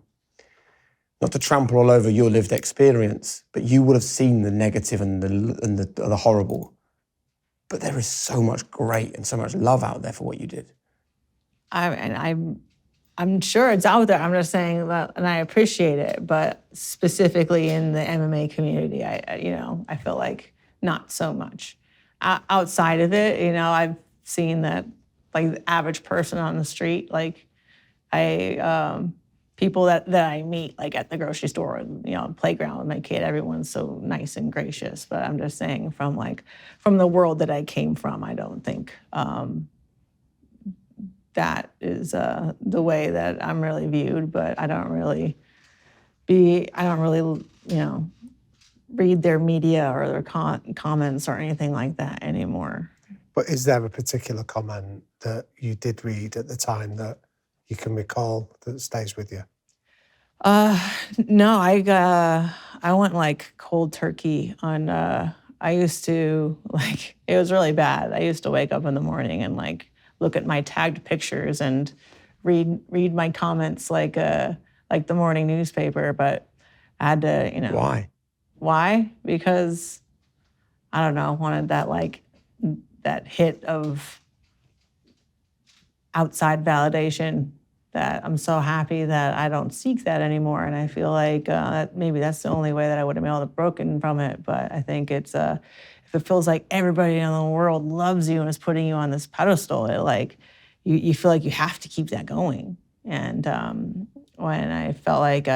trample all over your lived experience, but you would have seen the negative and the horrible. But there is so much great and so much love out there for what you did. I'm sure it's out there. I'm just saying that, and I appreciate it, but specifically in the MMA community, I feel like not so much. Outside of it, I've seen that, like, the average person on the street, like, people that I meet, like, at the grocery store, playground with my kid, everyone's so nice and gracious. But I'm just saying, from the world that I came from, I don't think that is the way that I'm really viewed. But I don't really, read their media or their comments or anything like that anymore. But is there a particular comment that you did read at the time that you can recall that stays with you? No, I went like cold turkey on. I used to, it was really bad. I used to wake up in the morning and look at my tagged pictures and read my comments like the morning newspaper. But I had to, Why? Why? Because, I don't know, wanted that hit of outside validation, that I'm so happy that I don't seek that anymore. And I feel like maybe that's the only way that I would have been able to broken from it. But I think it's, if it feels like everybody in the world loves you and is putting you on this pedestal, you feel like you have to keep that going. And when I felt like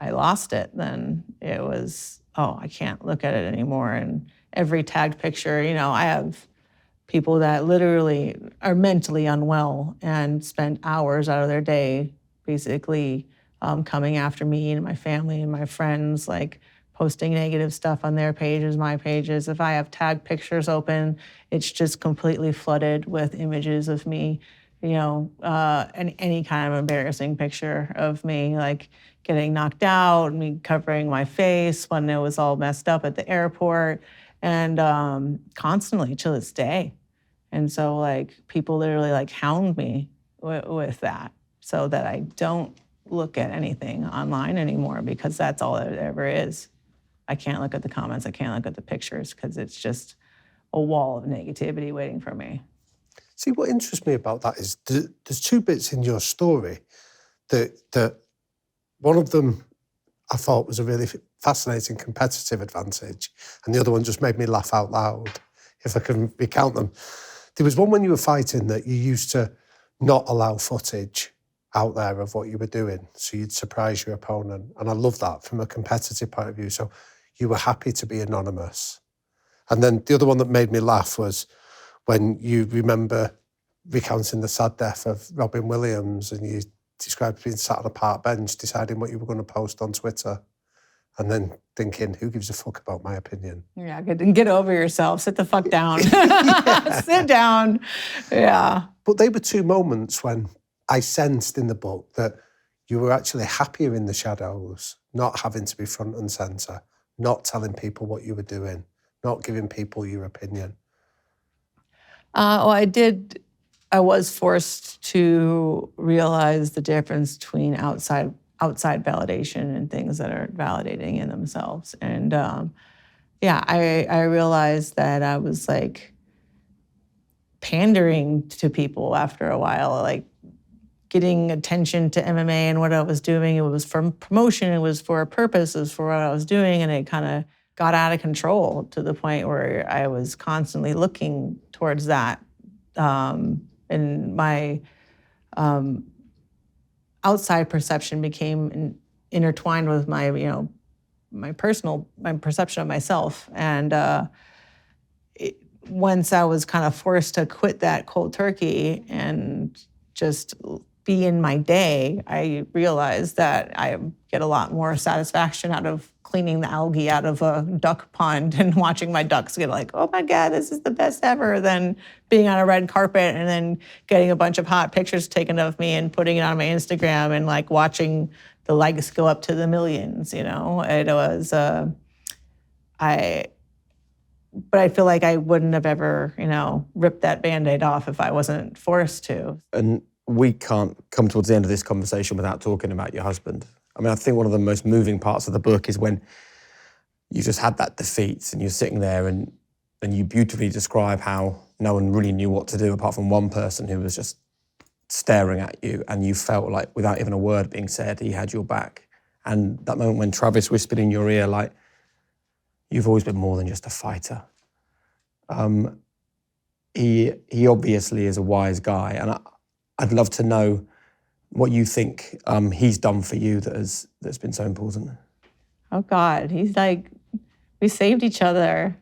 I lost it, then it was, I can't look at it anymore. And every tagged picture, I have people that literally are mentally unwell and spend hours out of their day basically coming after me and my family and my friends, posting negative stuff on their pages, my pages. If I have tagged pictures open, it's just completely flooded with images of me, and any kind of embarrassing picture of me, getting knocked out, me covering my face when it was all messed up at the airport, and constantly to this day. And so people literally hound me with that, so that I don't look at anything online anymore, because that's all it ever is. I can't look at the comments, I can't look at the pictures, because it's just a wall of negativity waiting for me. See, what interests me about that is there's two bits in your story that one of them I thought was a really fascinating competitive advantage, and the other one just made me laugh out loud, if I can recount them. There was one when you were fighting that you used to not allow footage out there of what you were doing, so you'd surprise your opponent. And I love that from a competitive point of view. So you were happy to be anonymous. And then the other one that made me laugh was when you remember recounting the sad death of Robin Williams, and you described being sat on a park bench deciding what you were going to post on Twitter, and then thinking, who gives a fuck about my opinion? Yeah, get over yourself. Sit the fuck down. Sit down. Yeah. But they were two moments when I sensed in the book that you were actually happier in the shadows, not having to be front and centre, not telling people what you were doing, not giving people your opinion. Well, I was forced to realize the difference between outside validation and things that are validating in themselves. And I realized that I was like pandering to people after a while, like getting attention to MMA and what I was doing. It was for promotion, it was for a purpose, it was for what I was doing, and it kind of got out of control to the point where I was constantly looking towards that. And my outside perception became intertwined with my, my perception of myself. And once I was kind of forced to quit that cold turkey and just be in my day, I realized that I get a lot more satisfaction out of cleaning the algae out of a duck pond and watching my ducks get like, oh my God, this is the best ever, than being on a red carpet and then getting a bunch of hot pictures taken of me and putting it on my Instagram and like watching the likes go up to the millions, It was, but I feel like I wouldn't have ever, ripped that Band-Aid off if I wasn't forced to. And we can't come towards the end of this conversation without talking about your husband. I mean, I think one of the most moving parts of the book is when you just had that defeat and you're sitting there and you beautifully describe how no one really knew what to do apart from one person who was just staring at you, and you felt like without even a word being said, he had your back. And that moment when Travis whispered in your ear, like, you've always been more than just a fighter. He obviously is a wise guy, and I'd love to know what you think he's done for you that's been so important. Oh God, he's like, we saved each other.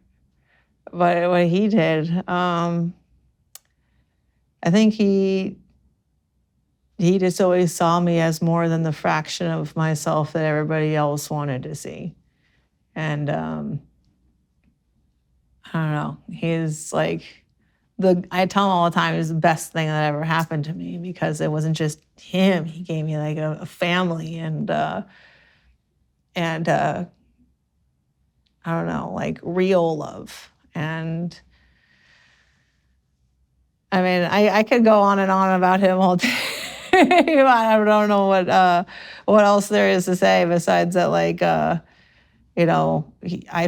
But what he did, I think he just always saw me as more than the fraction of myself that everybody else wanted to see. And I don't know, he's like, I tell him all the time, it was the best thing that ever happened to me, because it wasn't just him. He gave me like a family and I don't know, like real love. And I mean, I could go on and on about him all day. I don't know what else there is to say besides that, like, I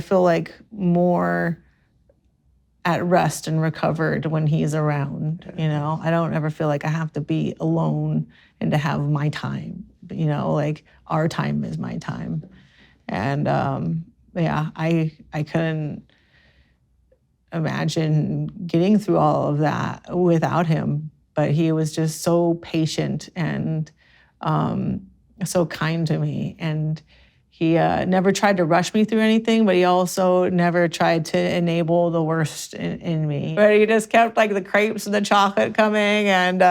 feel like more at rest and recovered when he's around, I don't ever feel like I have to be alone and to have my time, like our time is my time. And I couldn't imagine getting through all of that without him, but he was just so patient and so kind to me. And he never tried to rush me through anything, but he also never tried to enable the worst in me. But he just kept like the crepes and the chocolate coming, and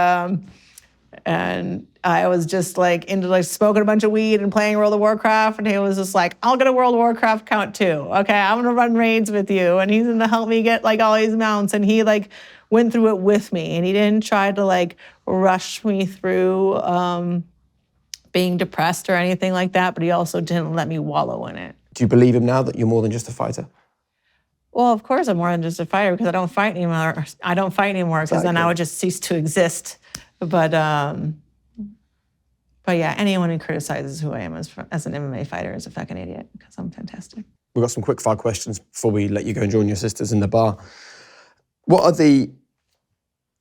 I was just like into like smoking a bunch of weed and playing World of Warcraft, and he was just like, I'll get a World of Warcraft account too. Okay, I'm gonna run raids with you, and he's gonna help me get like all these mounts, and he like went through it with me, and he didn't try to like rush me through being depressed or anything like that, but he also didn't let me wallow in it. Do you believe him now that you're more than just a fighter? Well, of course I'm more than just a fighter, because I don't fight anymore. Because then I would just cease to exist. But yeah, anyone who criticizes who I am as an MMA fighter is a fucking idiot, because I'm fantastic. We've got some quick fire questions before we let you go and join your sisters in the bar. What are the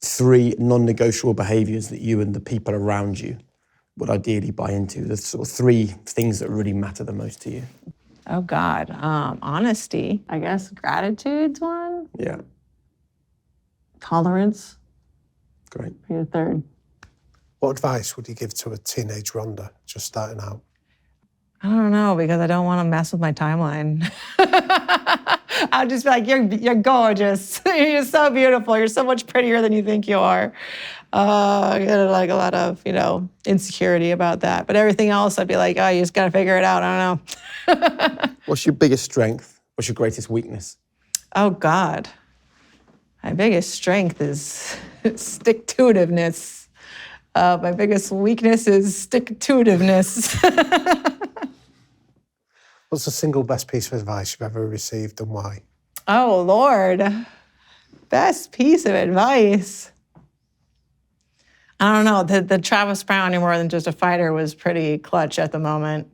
3 non-negotiable behaviours that you and the people around you would ideally buy into? The sort of 3 things that really matter the most to you. Oh God, honesty, I guess. Gratitude's one. Yeah, Tolerance. great. Be a third. What advice would you give to a teenage Ronda just starting out? I don't know, because I don't want to mess with my timeline. I'll just be like, you're gorgeous. You're so beautiful. You're so much prettier than you think you are. I get like a lot of, insecurity about that. But everything else, I'd be like, oh, you just got to figure it out. I don't know. What's your biggest strength? What's your greatest weakness? Oh, God. My biggest strength is stick-to-itiveness. My biggest weakness is stick-to-itiveness. What's the single best piece of advice you've ever received and why? Oh, Lord. Best piece of advice. I don't know. The Travis Brown, you're more than just a fighter, was pretty clutch at the moment.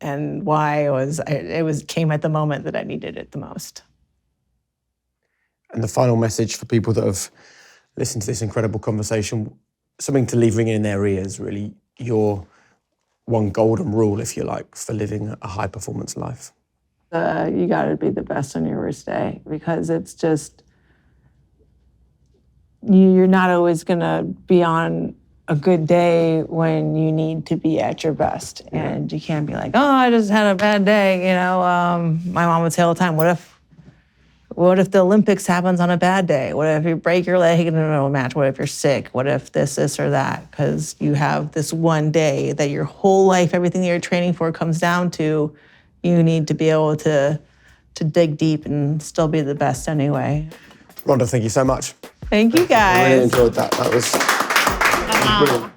And why it came at the moment that I needed it the most. And the final message for people that have listened to this incredible conversation, something to leave ringing in their ears, really, your one golden rule, if you like, for living a high-performance life. You got to be the best on your worst day, because it's just, you're not always going to be on a good day when you need to be at your best. And you can't be like, oh, I just had a bad day. My mom would say all the time, what if the Olympics happens on a bad day? What if you break your leg in the middle of a match? What if you're sick? What if this, or that? Because you have this one day that your whole life, everything that you're training for comes down to. You need to be able to dig deep and still be the best anyway. Ronda, thank you so much. Thank you, guys. I really enjoyed that. That was brilliant.